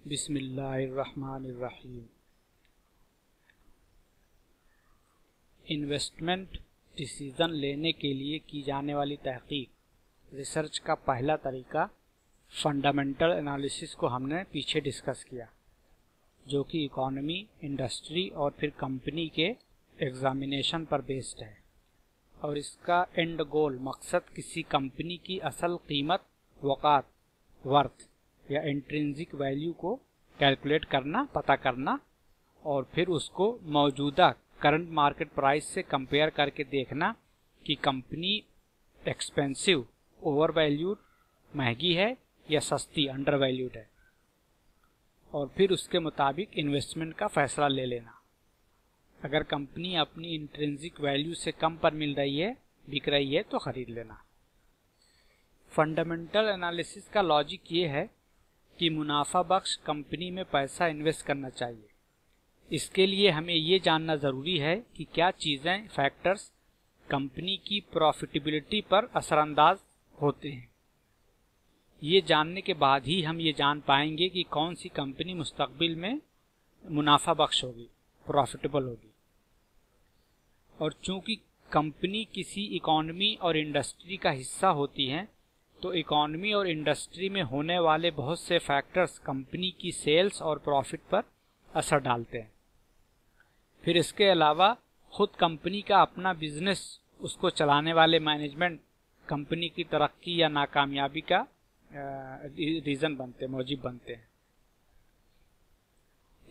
बिस्मिल्लाहिर्रहमानिर्रहीम। Investment decision लेने के लिए की जाने वाली तहकीक रिसर्च का पहला तरीका फंडामेंटल एनालिसिस को हमने पीछे डिस्कस किया, जो कि इकोनॉमी, इंडस्ट्री और फिर कंपनी के एग्जामिनेशन पर बेस्ड है। और इसका एंड गोल, मकसद किसी कंपनी की असल कीमत, वक़ात, वर्थ या इंट्रिंसिक वैल्यू को कैलकुलेट करना, पता करना और फिर उसको मौजूदा करंट मार्केट प्राइस से कंपेयर करके देखना कि कंपनी एक्सपेंसिव, ओवर वैल्यूड, महंगी है या सस्ती, अंडर वैल्यूड है, और फिर उसके मुताबिक इन्वेस्टमेंट का फैसला ले लेना। अगर कंपनी अपनी इंट्रिंसिक वैल्यू से कम पर मिल रही है, बिक रही है, तो खरीद लेना। फंडामेंटल एनालिसिस का लॉजिक ये है कि मुनाफा बख्श कंपनी में पैसा इन्वेस्ट करना चाहिए। इसके लिए हमें ये जानना ज़रूरी है कि क्या चीज़ें, फैक्टर्स कंपनी की प्रॉफिटेबिलिटी पर असरअंदाज होते हैं। ये जानने के बाद ही हम ये जान पाएंगे कि कौन सी कंपनी मुस्तकबिल में मुनाफा बख्श होगी, प्रॉफिटेबल होगी। और चूंकि कंपनी किसी इकोनॉमी और इंडस्ट्री का हिस्सा होती हैं, तो इकोनॉमी और इंडस्ट्री में होने वाले बहुत से फैक्टर्स कंपनी की सेल्स और प्रॉफिट पर असर डालते हैं। फिर इसके अलावा खुद कंपनी का अपना बिजनेस, उसको चलाने वाले मैनेजमेंट कंपनी की तरक्की या नाकामयाबी का रीज़न बनते, मौजिब बनते हैं।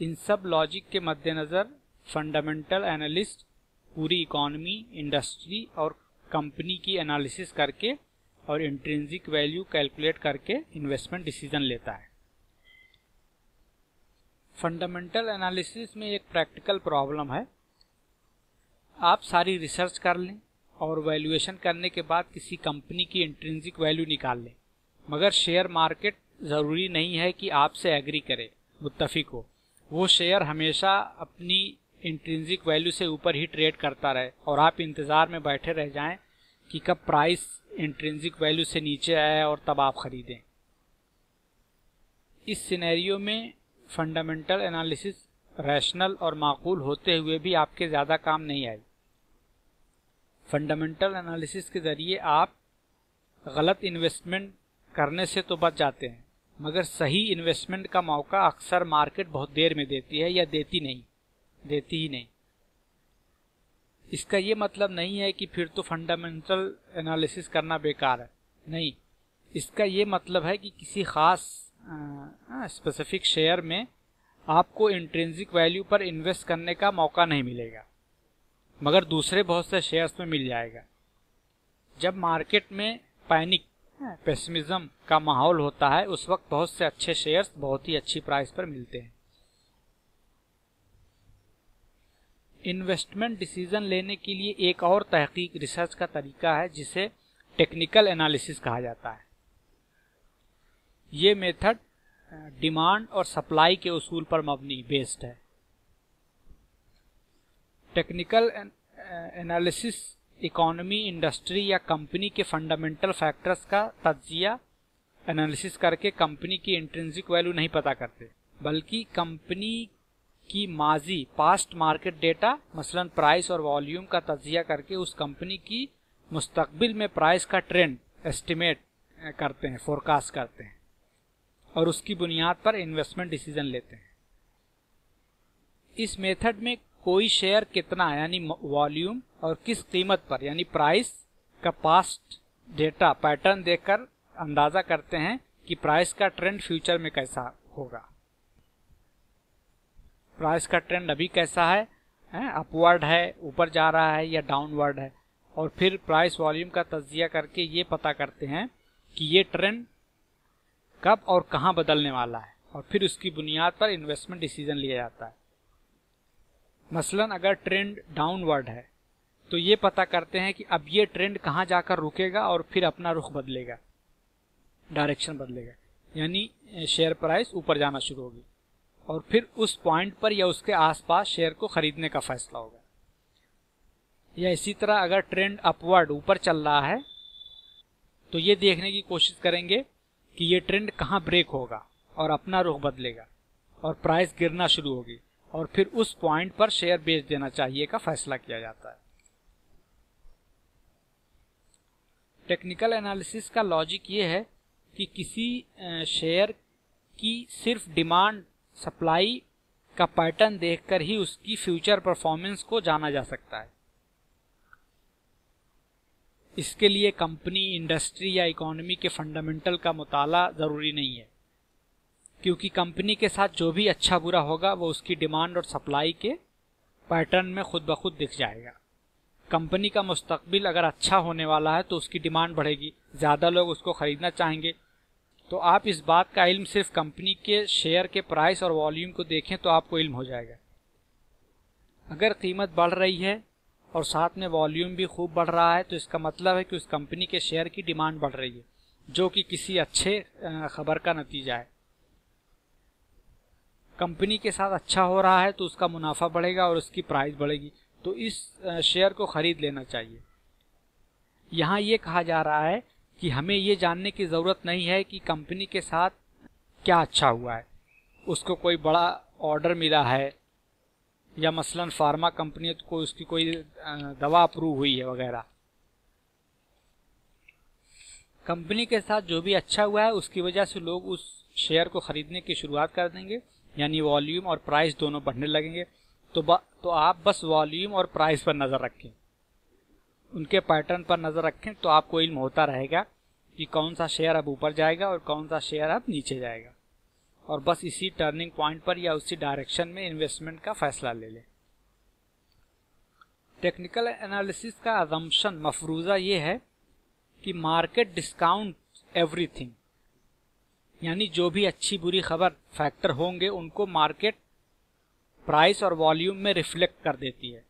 इन सब लॉजिक के मद्देनज़र फंडामेंटल एनालिस्ट पूरी इकोनॉमी, इंडस्ट्री और कंपनी की एनालिसिस करके और इंट्रिंसिक वैल्यू कैलकुलेट करके इन्वेस्टमेंट डिसीजन लेता है। फंडामेंटल एनालिसिस में एक प्रैक्टिकल प्रॉब्लम है। आप सारी रिसर्च कर लें और वैल्यूएशन करने के बाद किसी कंपनी की इंट्रिंसिक वैल्यू निकाल लें, मगर शेयर मार्केट ज़रूरी नहीं है कि आपसे एग्री करे, मुत्तफिक हो। वो शेयर हमेशा अपनी इंट्रिंसिक वैल्यू से ऊपर ही ट्रेड करता रहे और आप इंतज़ार में बैठे रह जाएं कि कब प्राइस इंट्रिंसिक वैल्यू से नीचे आए और तब आप खरीदें। इस सिनेरियो में फंडामेंटल एनालिसिस रैशनल और माकूल होते हुए भी आपके ज़्यादा काम नहीं आई। फंडामेंटल एनालिसिस के ज़रिए आप गलत इन्वेस्टमेंट करने से तो बच जाते हैं, मगर सही इन्वेस्टमेंट का मौका अक्सर मार्केट बहुत देर में देती है या देती ही नहीं। इसका ये मतलब नहीं है कि फिर तो फंडामेंटल एनालिसिस करना बेकार है, नहीं। इसका ये मतलब है कि किसी खास स्पेसिफिक शेयर में आपको इंट्रिंसिक वैल्यू पर इन्वेस्ट करने का मौका नहीं मिलेगा, मगर दूसरे बहुत से शेयर्स में मिल जाएगा। जब मार्केट में पैनिक, पेसिमिज्म का माहौल होता है, उस वक्त बहुत से अच्छे शेयर्स बहुत ही अच्छी प्राइस पर मिलते हैं। इन्वेस्टमेंट डिसीजन लेने के लिए एक और तहकीक, रिसर्च का तरीका है जिसे टेक्निकल एनालिसिस कहा जाता है। ये मेथड डिमांड और सप्लाई के उसूल पर मबनी, बेस्ड है। टेक्निकल एनालिसिस इकोनॉमी, इंडस्ट्री या कंपनी के फंडामेंटल फैक्टर्स का तज्जिया, एनालिसिस करके कंपनी की इंट्रिंसिक वैल्यू नहीं पता करते, बल्कि कंपनी की माजी, पास्ट मार्केट डेटा, मसलन प्राइस और वॉल्यूम का तज्जिया करके उस कंपनी की मुस्तकबिल में प्राइस का ट्रेंड एस्टिमेट करते हैं, फोरकास्ट करते हैं और उसकी बुनियाद पर इन्वेस्टमेंट डिसीजन लेते हैं। इस मेथड में कोई शेयर कितना, यानी वॉल्यूम, और किस कीमत पर, यानी प्राइस का पास्ट डेटा पैटर्न देखकर अंदाजा करते हैं कि प्राइस का ट्रेंड फ्यूचर में कैसा होगा। प्राइस का ट्रेंड अभी कैसा है, अपवर्ड है, ऊपर जा रहा है या डाउनवर्ड है, और फिर प्राइस वॉल्यूम का तज्जिया करके ये पता करते हैं कि ये ट्रेंड कब और कहां बदलने वाला है, और फिर उसकी बुनियाद पर इन्वेस्टमेंट डिसीजन लिया जाता है। मसलन अगर ट्रेंड डाउनवर्ड है तो ये पता करते हैं कि अब ये ट्रेंड कहां जाकर रुकेगा और फिर अपना रुख बदलेगा, डायरेक्शन बदलेगा, यानी शेयर प्राइस ऊपर जाना शुरू होगी और फिर उस पॉइंट पर या उसके आसपास शेयर को खरीदने का फैसला होगा। या इसी तरह अगर ट्रेंड अपवर्ड, ऊपर चल रहा है, तो ये देखने की कोशिश करेंगे कि ये ट्रेंड कहां ब्रेक होगा और अपना रुख बदलेगा, और प्राइस गिरना शुरू होगी और फिर उस पॉइंट पर शेयर बेच देना चाहिए का फैसला किया जाता है। टेक्निकल एनालिसिस का लॉजिक ये है कि किसी शेयर की सिर्फ डिमांड सप्लाई का पैटर्न देखकर ही उसकी फ्यूचर परफॉर्मेंस को जाना जा सकता है। इसके लिए कंपनी, इंडस्ट्री या इकोनॉमी के फंडामेंटल का मुताला जरूरी नहीं है, क्योंकि कंपनी के साथ जो भी अच्छा बुरा होगा वो उसकी डिमांड और सप्लाई के पैटर्न में खुद ब खुद दिख जाएगा। कंपनी का मुस्तकबिल अगर अच्छा होने वाला है तो उसकी डिमांड बढ़ेगी, ज़्यादा लोग उसको खरीदना चाहेंगे। तो आप इस बात का इल्म सिर्फ कंपनी के शेयर के प्राइस और वॉल्यूम को देखें तो आपको इल्म हो जाएगा। अगर कीमत बढ़ रही है और साथ में वॉल्यूम भी खूब बढ़ रहा है तो इसका मतलब है कि उस कंपनी के शेयर की डिमांड बढ़ रही है, जो कि किसी अच्छे खबर का नतीजा है। कंपनी के साथ अच्छा हो रहा है तो उसका मुनाफा बढ़ेगा और उसकी प्राइस बढ़ेगी, तो इस शेयर को खरीद लेना चाहिए। यहाँ ये कहा जा रहा है कि हमें ये जानने की ज़रूरत नहीं है कि कंपनी के साथ क्या अच्छा हुआ है, उसको कोई बड़ा ऑर्डर मिला है या मसलन फार्मा कंपनी है तो उसकी कोई दवा अप्रूव हुई है वगैरह। कंपनी के साथ जो भी अच्छा हुआ है उसकी वजह से लोग उस शेयर को खरीदने की शुरुआत कर देंगे, यानी वॉल्यूम और प्राइस दोनों बढ़ने लगेंगे। तो आप बस वॉल्यूम और प्राइस पर नज़र रखें, उनके पैटर्न पर नज़र रखें, तो आपको इल्म होता रहेगा कि कौन सा शेयर अब ऊपर जाएगा और कौन सा शेयर अब नीचे जाएगा, और बस इसी टर्निंग पॉइंट पर या उसी डायरेक्शन में इन्वेस्टमेंट का फैसला ले लें। टेक्निकल एनालिसिस का अजम्पशन, मफरूज़ा ये है कि मार्केट डिस्काउंट एवरीथिंग, यानी जो भी अच्छी बुरी खबर फैक्टर होंगे उनको मार्केट प्राइस और वॉल्यूम में रिफ्लेक्ट कर देती है।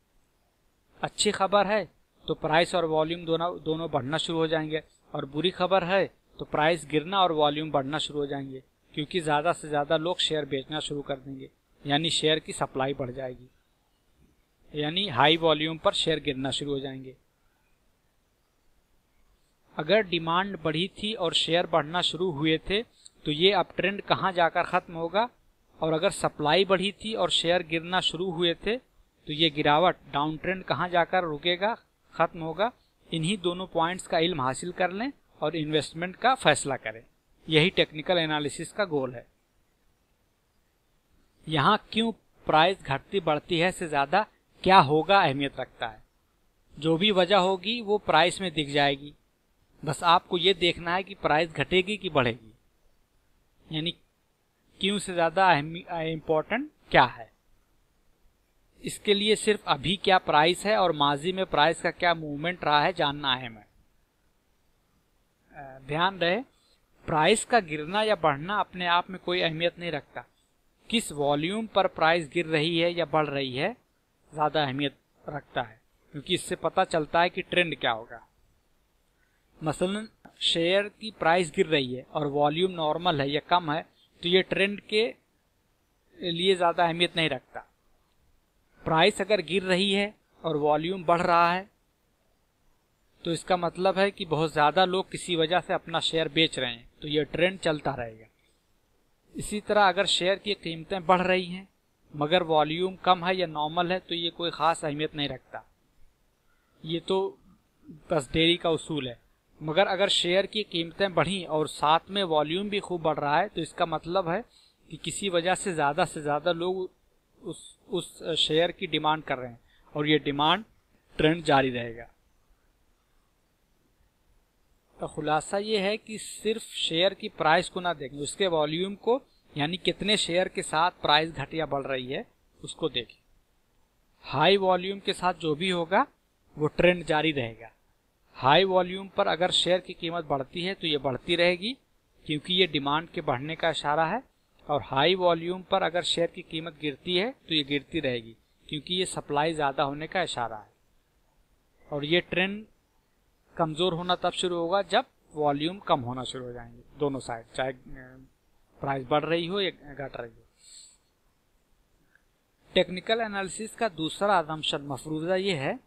अच्छी खबर है तो प्राइस और वॉल्यूम दोनों बढ़ना शुरू हो जाएंगे, और बुरी खबर है तो प्राइस गिरना और वॉल्यूम बढ़ना शुरू हो जाएंगे, क्योंकि ज़्यादा से ज़्यादा लोग शेयर बेचना शुरू कर देंगे, यानी शेयर की सप्लाई बढ़ जाएगी, यानी हाई वॉल्यूम पर शेयर गिरना शुरू हो जाएंगे। अगर डिमांड बढ़ी थी और शेयर बढ़ना शुरू हुए थे तो ये अप ट्रेंड कहाँ जाकर ख़त्म होगा, और अगर सप्लाई बढ़ी थी और शेयर गिरना शुरू हुए थे तो ये गिरावट डाउन ट्रेंड कहाँ जाकर रुकेगा, ख़त्म होगा। इन्हीं दोनों पॉइंट्स का इल्म हासिल कर लें और इन्वेस्टमेंट का फैसला करें। यही टेक्निकल एनालिसिस का गोल है। यहाँ क्यों प्राइस घटती बढ़ती है से ज़्यादा क्या होगा अहमियत रखता है। जो भी वजह होगी वो प्राइस में दिख जाएगी, बस आपको ये देखना है कि प्राइस घटेगी कि बढ़ेगी, यानी क्यों से ज़्यादा इम्पोर्टेंट क्या है। इसके लिए सिर्फ अभी क्या प्राइस है और माजी में प्राइस का क्या मूवमेंट रहा है जानना है हमें। ध्यान रहे, प्राइस का गिरना या बढ़ना अपने आप में कोई अहमियत नहीं रखता, किस वॉल्यूम पर प्राइस गिर रही है या बढ़ रही है ज़्यादा अहमियत रखता है, क्योंकि इससे पता चलता है कि ट्रेंड क्या होगा। मसलन शेयर की प्राइस गिर रही है और वॉल्यूम नॉर्मल है या कम है तो ये ट्रेंड के लिए ज़्यादा अहमियत नहीं रखता। प्राइस अगर गिर रही है और वॉल्यूम बढ़ रहा है तो इसका मतलब है कि बहुत ज़्यादा लोग किसी वजह से अपना शेयर बेच रहे हैं, तो ये ट्रेंड चलता रहेगा। इसी तरह अगर शेयर की कीमतें बढ़ रही हैं मगर वॉल्यूम कम है या नॉर्मल है तो ये कोई ख़ास अहमियत नहीं रखता, ये तो बस डेली का उसूल है। मगर अगर शेयर की कीमतें बढ़ी और साथ में वॉल्यूम भी खूब बढ़ रहा है तो इसका मतलब है कि किसी वजह से ज़्यादा लोग उस शेयर की डिमांड कर रहे हैं और ये डिमांड ट्रेंड जारी रहेगा। तो खुलासा ये है कि सिर्फ शेयर की प्राइस को ना देखें, उसके वॉल्यूम को, यानी कितने शेयर के साथ प्राइस घट या बढ़ रही है उसको देखें। हाई वॉल्यूम के साथ जो भी होगा वो ट्रेंड जारी रहेगा। हाई वॉल्यूम पर अगर शेयर की कीमत बढ़ती है तो ये बढ़ती रहेगी क्योंकि ये डिमांड के बढ़ने का इशारा है, और हाई वॉल्यूम पर अगर शेयर की कीमत गिरती है तो ये गिरती रहेगी क्योंकि ये सप्लाई ज़्यादा होने का इशारा है। और ये ट्रेंड कमज़ोर होना तब शुरू होगा जब वॉल्यूम कम होना शुरू हो जाएंगे, दोनों साइड, चाहे प्राइस बढ़ रही हो या घट रही हो। टेक्निकल एनालिसिस का दूसरा असम्पशन, मफरूज़ा ये है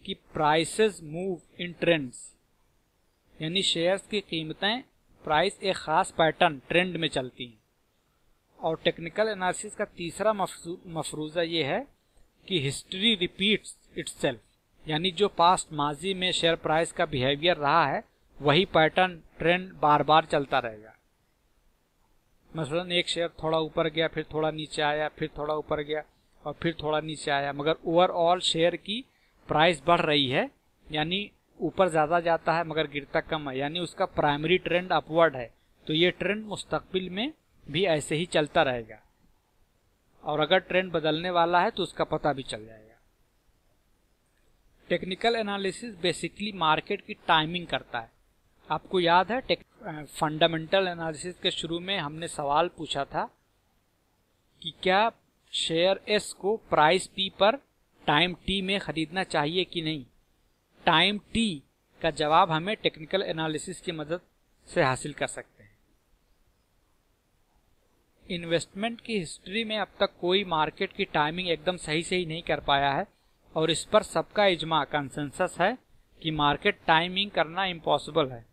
कि प्राइसेस मूव इन ट्रेंड्स, यानी शेयर्स की कीमतें प्राइस एक ख़ास पैटर्न ट्रेंड में चलती हैं और टेक्निकल एनालिसिस का तीसरा मफरूज़ा ये है कि हिस्ट्री रिपीट्स इटसेल्फ, यानी जो पास्ट माजी में शेयर प्राइस का बिहेवियर रहा है वही पैटर्न ट्रेंड बार बार चलता रहेगा। मसलन एक शेयर थोड़ा ऊपर गया, फिर थोड़ा नीचे आया, फिर थोड़ा ऊपर गया और फिर थोड़ा नीचे आया, मगर ओवरऑल शेयर की प्राइस बढ़ रही है, यानी ऊपर ज़्यादा जाता है मगर गिरता कम है, यानी उसका प्राइमरी ट्रेंड अपवर्ड है। तो ये ट्रेंड मुस्तकबिल में भी ऐसे ही चलता रहेगा और अगर ट्रेंड बदलने वाला है तो उसका पता भी चल जाएगा। टेक्निकल एनालिसिस बेसिकली मार्केट की टाइमिंग करता है। आपको याद है फंडामेंटल एनालिसिस के शुरू में हमने सवाल पूछा था कि क्या शेयर एस को प्राइस पी पर टाइम टी में खरीदना चाहिए कि नहीं। टाइम टी का जवाब हमें टेक्निकल एनालिसिस की मदद से हासिल कर सकते हैं। इन्वेस्टमेंट की हिस्ट्री में अब तक कोई मार्केट की टाइमिंग एकदम सही से ही नहीं कर पाया है और इस पर सबका इजमा कंसेंसस है कि मार्केट टाइमिंग करना इम्पॉसिबल है,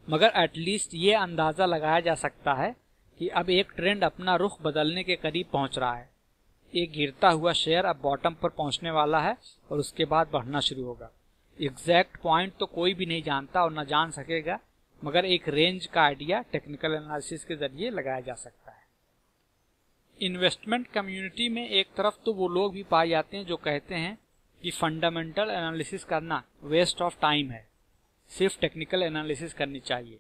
मगर एटलीस्ट ये अंदाज़ा लगाया जा सकता है कि अब एक ट्रेंड अपना रुख बदलने के करीब पहुंच रहा है। एक गिरता हुआ शेयर अब बॉटम पर पहुंचने वाला है और उसके बाद बढ़ना शुरू होगा। एग्जैक्ट पॉइंट तो कोई भी नहीं जानता और न जान सकेगा, मगर एक रेंज का आइडिया टेक्निकल एनालिसिस के जरिए लगाया जा सकता है। इन्वेस्टमेंट कम्युनिटी में एक तरफ तो वो लोग भी पाए जाते हैं जो कहते हैं कि फंडामेंटल एनालिसिस करना वेस्ट ऑफ टाइम है, सिर्फ टेक्निकल एनालिसिस करनी चाहिए।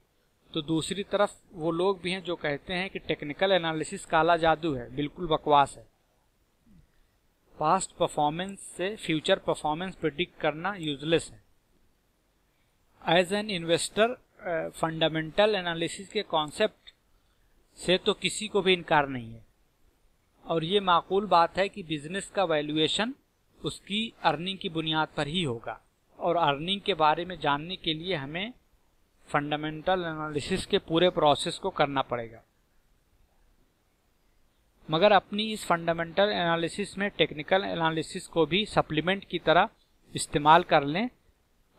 तो दूसरी तरफ वो लोग भी हैं जो कहते हैं कि टेक्निकल एनालिसिस काला जादू है, बिल्कुल बकवास है। पास्ट परफॉर्मेंस से फ्यूचर परफॉर्मेंस प्रिडिक्ट करना यूजलेस है। As an investor fundamental analysis के कॉन्सेप्ट से तो किसी को भी इनकार नहीं है और ये माकूल बात है कि बिजनेस का वैल्यूएशन उसकी अर्निंग की बुनियाद पर ही होगा और अर्निंग के बारे में जानने के लिए हमें फंडामेंटल एनालिसिस के पूरे प्रोसेस को करना पड़ेगा। मगर अपनी इस फंडामेंटल एनालिसिस में टेक्निकल एनालिसिस को भी सप्लीमेंट की तरह इस्तेमाल कर लें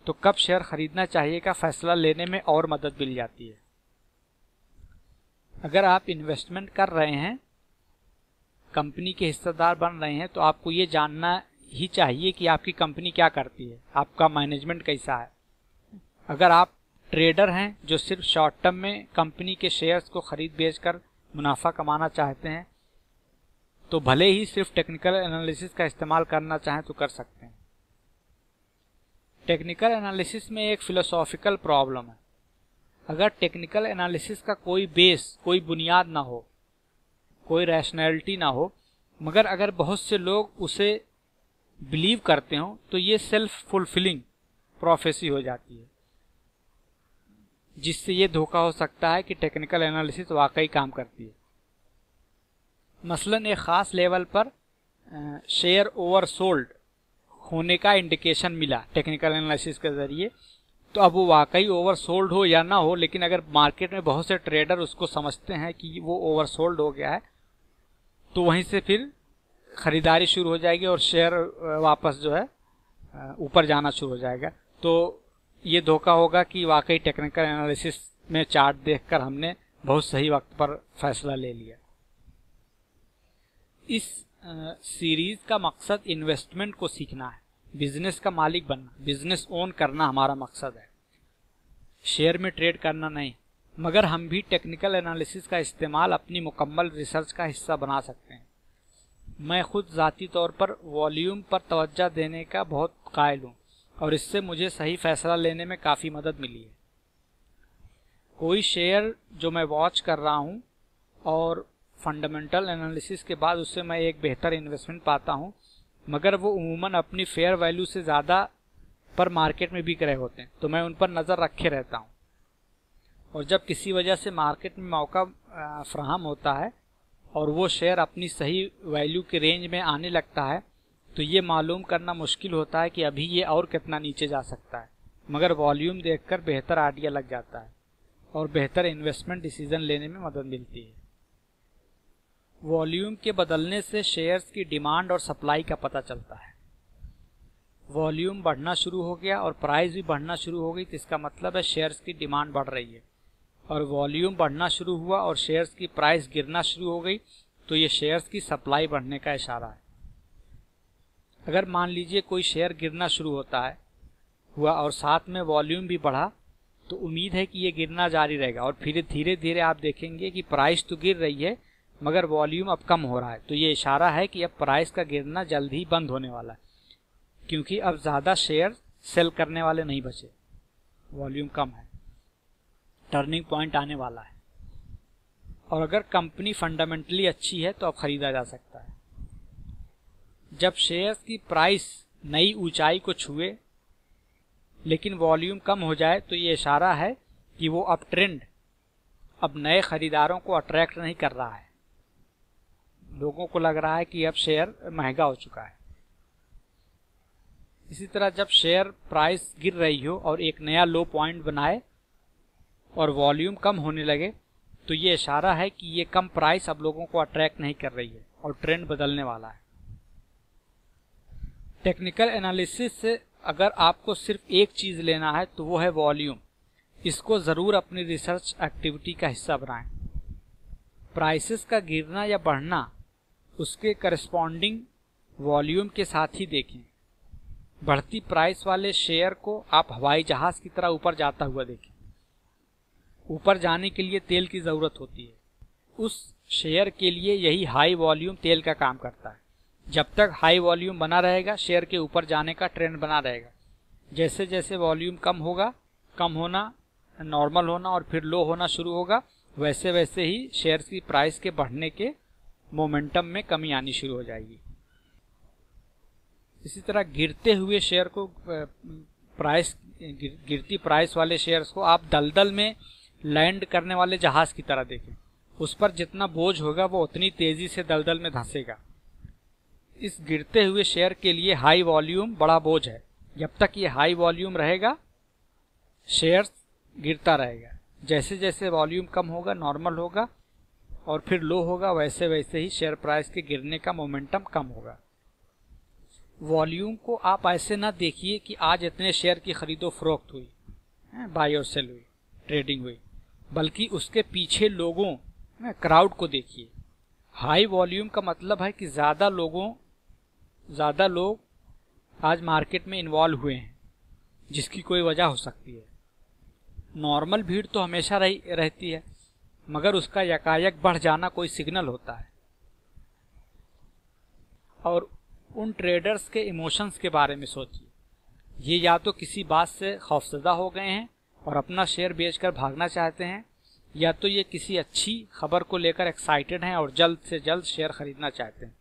तो कब शेयर खरीदना चाहिए का फैसला लेने में और मदद मिल जाती है। अगर आप इन्वेस्टमेंट कर रहे हैं, कंपनी के हिस्सेदार बन रहे हैं, तो आपको ये जानना ही चाहिए कि आपकी कंपनी क्या करती है, आपका मैनेजमेंट कैसा है। अगर आप ट्रेडर हैं जो सिर्फ शॉर्ट टर्म में कंपनी के शेयर्स को खरीद बेचकर मुनाफा कमाना चाहते हैं तो भले ही सिर्फ टेक्निकल एनालिसिस का इस्तेमाल करना चाहें तो कर सकते हैं। टेक्निकल एनालिसिस में एक फिलोसॉफिकल प्रॉब्लम है। अगर टेक्निकल एनालिसिस का कोई बेस, कोई बुनियाद ना हो, कोई रैशनैलिटी ना हो, मगर अगर बहुत से लोग उसे बिलीव करते हो तो ये सेल्फ फुलफिलिंग प्रोफेसी हो जाती है, जिससे ये धोखा हो सकता है कि टेक्निकल एनालिसिस वाकई काम करती है। मसलन एक ख़ास लेवल पर शेयर ओवरसोल्ड होने का इंडिकेशन मिला टेक्निकल एनालिसिस के ज़रिए, तो अब वो वाकई ओवरसोल्ड हो या ना हो, लेकिन अगर मार्केट में बहुत से ट्रेडर उसको समझते हैं कि वो ओवरसोल्ड हो गया है तो वहीं से फिर ख़रीदारी शुरू हो जाएगी और शेयर वापस जो है ऊपर जाना शुरू हो जाएगा। तो ये धोखा होगा कि वाकई टेक्निकल एनालिसिस में चार्ट देखकर हमने बहुत सही वक्त पर फैसला ले लिया। इस सीरीज का मकसद इन्वेस्टमेंट को सीखना है, बिजनेस का मालिक बनना, बिजनेस ओन करना हमारा मकसद है, शेयर में ट्रेड करना नहीं। मगर हम भी टेक्निकल एनालिसिस का इस्तेमाल अपनी मुकम्मल रिसर्च का हिस्सा बना सकते हैं। मैं खुद ज़ाती तौर पर वॉल्यूम पर तवज्जो देने का बहुत कायल हूँ और इससे मुझे सही फैसला लेने में काफ़ी मदद मिली है। कोई शेयर जो मैं वॉच कर रहा हूँ और फंडामेंटल एनालिसिस के बाद उससे मैं एक बेहतर इन्वेस्टमेंट पाता हूँ, मगर वो उमूमन अपनी फेयर वैल्यू से ज़्यादा पर मार्केट में बिक रहे होते हैं, तो मैं उन पर नज़र रखे रहता हूँ। और जब किसी वजह से मार्केट में मौका फ्राहम होता है और वो शेयर अपनी सही वैल्यू के रेंज में आने लगता है तो ये मालूम करना मुश्किल होता है कि अभी ये और कितना नीचे जा सकता है, मगर वॉल्यूम देखकर बेहतर आइडिया लग जाता है और बेहतर इन्वेस्टमेंट डिसीजन लेने में मदद मिलती है। वॉल्यूम के बदलने से शेयर्स की डिमांड और सप्लाई का पता चलता है। वॉल्यूम बढ़ना शुरू हो गया और प्राइस भी बढ़ना शुरू हो गई तो इसका मतलब है शेयर्स की डिमांड बढ़ रही है और वॉल्यूम बढ़ना शुरू हुआ और शेयर्स की प्राइस गिरना शुरू हो गई तो ये शेयर्स की सप्लाई बढ़ने का इशारा है। अगर मान लीजिए कोई शेयर गिरना शुरू हुआ और साथ में वॉल्यूम भी बढ़ा तो उम्मीद है कि ये गिरना जारी रहेगा और फिर धीरे धीरे आप देखेंगे कि प्राइस तो गिर रही है मगर वॉल्यूम अब कम हो रहा है। तो ये इशारा है कि अब प्राइस का गिरना जल्द ही बंद होने वाला है, क्योंकि अब ज़्यादा शेयर सेल करने वाले नहीं बचे, वॉल्यूम कम है, टर्निंग पॉइंट आने वाला है। और अगर कंपनी फंडामेंटली अच्छी है तो अब खरीदा जा सकता है। जब शेयर्स की प्राइस नई ऊंचाई को छुए लेकिन वॉल्यूम कम हो जाए तो ये इशारा है कि वो अब ट्रेंड अब नए खरीदारों को अट्रैक्ट नहीं कर रहा है। लोगों को लग रहा है कि अब शेयर महंगा हो चुका है। इसी तरह जब शेयर प्राइस गिर रही हो और एक नया लो पॉइंट बनाए और वॉल्यूम कम होने लगे तो ये इशारा है कि ये कम प्राइस अब लोगों को अट्रैक्ट नहीं कर रही है और ट्रेंड बदलने वाला है। टेक्निकल एनालिसिस से अगर आपको सिर्फ एक चीज लेना है तो वो है वॉल्यूम। इसको जरूर अपनी रिसर्च एक्टिविटी का हिस्सा बनाएं। प्राइसेस का गिरना या बढ़ना उसके करस्पॉन्डिंग वॉल्यूम के साथ ही देखें। बढ़ती प्राइस वाले शेयर को आप हवाई जहाज की तरह ऊपर जाता हुआ देखें। ऊपर जाने के लिए तेल की जरूरत होती है, उस शेयर के लिए यही हाई वॉल्यूम तेल का काम करता है। जब तक हाई वॉल्यूम बना रहेगा शेयर के ऊपर जाने का ट्रेंड बना रहेगा। जैसे जैसे वॉल्यूम कम होगा, कम होना, नॉर्मल होना और फिर लो होना शुरू होगा, वैसे वैसे ही शेयर की प्राइस के बढ़ने के मोमेंटम में कमी आनी शुरू हो जाएगी। इसी तरह गिरते हुए शेयर को गिरती प्राइस वाले शेयर्स को आप दलदल में लैंड करने वाले जहाज की तरह देखें। उस पर जितना बोझ होगा वो उतनी तेजी से दलदल में धंसेगा। इस गिरते हुए शेयर के लिए हाई वॉल्यूम बड़ा बोझ है। जब तक ये हाई वॉल्यूम रहेगा शेयर गिरता रहेगा। जैसे जैसे वॉल्यूम कम होगा, नॉर्मल होगा और फिर लो होगा, वैसे वैसे ही शेयर प्राइस के गिरने का मोमेंटम कम होगा। वॉल्यूम को आप ऐसे ना देखिए कि आज इतने शेयर की खरीदो फरोख्त हुई, बाय और सेल हुई, ट्रेडिंग हुई, बल्कि उसके पीछे लोगों, क्राउड को देखिए। हाई वॉल्यूम का मतलब है कि ज्यादा लोग आज मार्केट में इन्वॉल्व हुए हैं, जिसकी कोई वजह हो सकती है। नॉर्मल भीड़ तो हमेशा रहती है, मगर उसका यकायक बढ़ जाना कोई सिग्नल होता है। और उन ट्रेडर्स के इमोशंस के बारे में सोचिए। ये या तो किसी बात से खौफजदा हो गए हैं और अपना शेयर बेचकर भागना चाहते हैं, या तो ये किसी अच्छी खबर को लेकर एक्साइटेड हैं और जल्द से जल्द शेयर खरीदना चाहते हैं।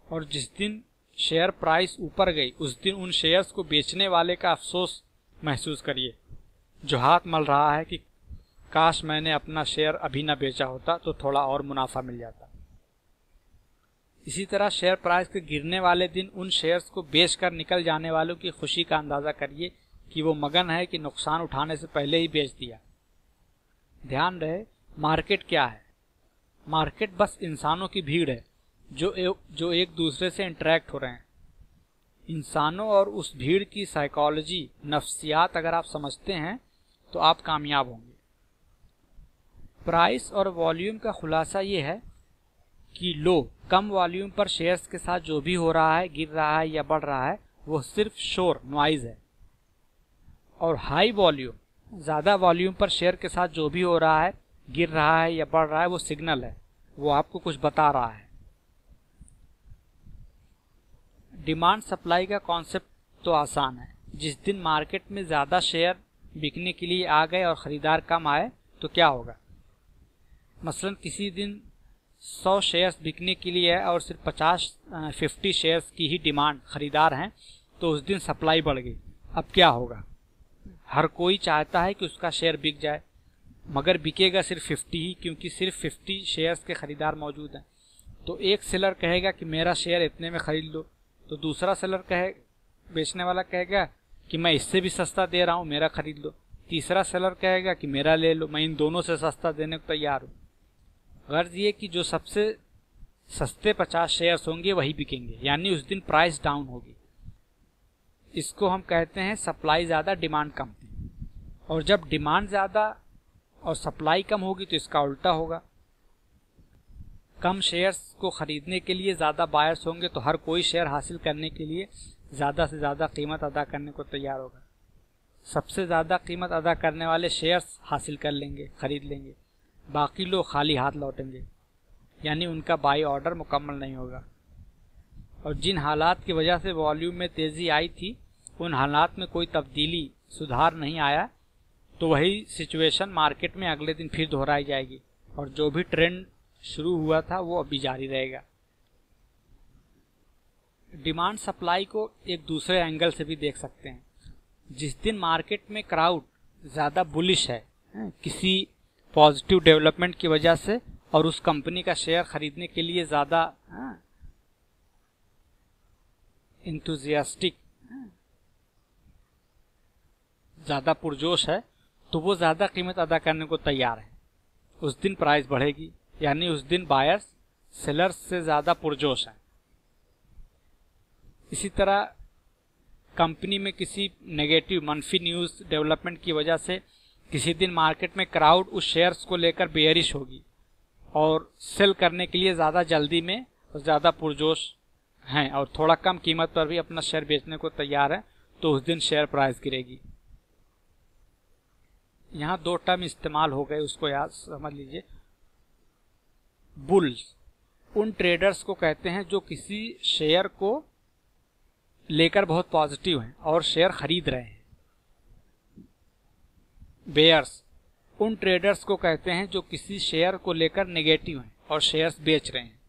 और जिस दिन शेयर प्राइस ऊपर गई उस दिन उन शेयर्स को बेचने वाले का अफसोस महसूस करिए, जो हाथ मल रहा है कि काश मैंने अपना शेयर अभी न बेचा होता तो थोड़ा और मुनाफा मिल जाता। इसी तरह शेयर प्राइस के गिरने वाले दिन उन शेयर्स को बेचकर निकल जाने वालों की खुशी का अंदाजा करिए कि वो मगन है कि नुकसान उठाने से पहले ही बेच दिया। ध्यान रहे, मार्केट क्या है? मार्केट बस इंसानों की भीड़ है जो एक दूसरे से इंटरेक्ट हो रहे हैं। इंसानों और उस भीड़ की साइकोलॉजी, नफ्सियात अगर आप समझते हैं तो आप कामयाब होंगे। प्राइस और वॉल्यूम का खुलासा ये है कि कम वॉल्यूम पर शेयर्स के साथ जो भी हो रहा है, गिर रहा है या बढ़ रहा है, वो सिर्फ शोर, नॉइज है। और हाई वॉल्यूम, ज्यादा वॉल्यूम पर शेयर के साथ जो भी हो रहा है, गिर रहा है या बढ़ रहा है, वो सिग्नल है, वो आपको कुछ बता रहा है। डिमांड सप्लाई का कॉन्सेप्ट तो आसान है। जिस दिन मार्केट में ज्यादा शेयर बिकने के लिए आ गए और खरीदार कम आए तो क्या होगा? मसलन किसी दिन 100 शेयर्स बिकने के लिए है और सिर्फ 50 शेयर्स की ही डिमांड, खरीदार हैं, तो उस दिन सप्लाई बढ़ गई। अब क्या होगा? हर कोई चाहता है कि उसका शेयर बिक जाए, मगर बिकेगा सिर्फ 50 ही, क्योंकि सिर्फ 50 शेयर्स के खरीदार मौजूद हैं। तो एक सेलर कहेगा कि मेरा शेयर इतने में खरीद लो, तो दूसरा सेलर बेचने वाला कहेगा कि मैं इससे भी सस्ता दे रहा हूँ, मेरा खरीद लो। तीसरा सेलर कहेगा कि मेरा ले लो, मैं इन दोनों से सस्ता देने को तैयार हूँ। गर्ज ये कि जो सबसे सस्ते 50 शेयर्स होंगे वही बिकेंगे, यानी उस दिन प्राइस डाउन होगी। इसको हम कहते हैं सप्लाई ज्यादा, डिमांड कम थी। और जब डिमांड ज़्यादा और सप्लाई कम होगी तो इसका उल्टा होगा। कम शेयर्स को खरीदने के लिए ज़्यादा बायर्स होंगे तो हर कोई शेयर हासिल करने के लिए ज़्यादा से ज़्यादा कीमत अदा करने को तैयार होगा। सबसे ज़्यादा कीमत अदा करने वाले शेयर्स हासिल कर लेंगे, खरीद लेंगे, बाकी लोग खाली हाथ लौटेंगे, यानी उनका बाई ऑर्डर मुकम्मल नहीं होगा। और जिन हालात की वजह से वॉल्यूम में तेज़ी आई थी उन हालात में कोई तब्दीली, सुधार नहीं आया तो वही सिचुएशन मार्केट में अगले दिन फिर दोहराई जाएगी और जो भी ट्रेंड शुरू हुआ था वो अभी जारी रहेगा। डिमांड सप्लाई को एक दूसरे एंगल से भी देख सकते हैं। जिस दिन मार्केट में क्राउड ज़्यादा बुलिश है किसी पॉजिटिव डेवलपमेंट की वजह से और उस कंपनी का शेयर खरीदने के लिए ज़्यादा इंथुजियास्टिक, ज़्यादा पुरजोश है, तो वो ज़्यादा कीमत अदा करने को तैयार है। उस दिन प्राइस बढ़ेगी, यानी उस दिन बायर्स सेलर्स से ज़्यादा पुरजोश हैं। इसी तरह कंपनी में किसी नेगेटिव, मनफी न्यूज़ डेवलपमेंट की वजह से किसी दिन मार्केट में क्राउड उस शेयर्स को लेकर बेयरिश होगी और सेल करने के लिए ज़्यादा जल्दी में और ज़्यादा पुरजोश हैं और थोड़ा कम कीमत पर भी अपना शेयर बेचने को तैयार है, तो उस दिन शेयर प्राइस गिरेगी। यहाँ दो टर्म इस्तेमाल हो गए, उसको याद समझ लीजिए। बुल्स उन ट्रेडर्स को कहते हैं जो किसी शेयर को लेकर बहुत पॉजिटिव हैं और शेयर खरीद रहे हैं। बेयर्स उन ट्रेडर्स को कहते हैं जो किसी शेयर को लेकर नेगेटिव हैं और शेयर्स बेच रहे हैं।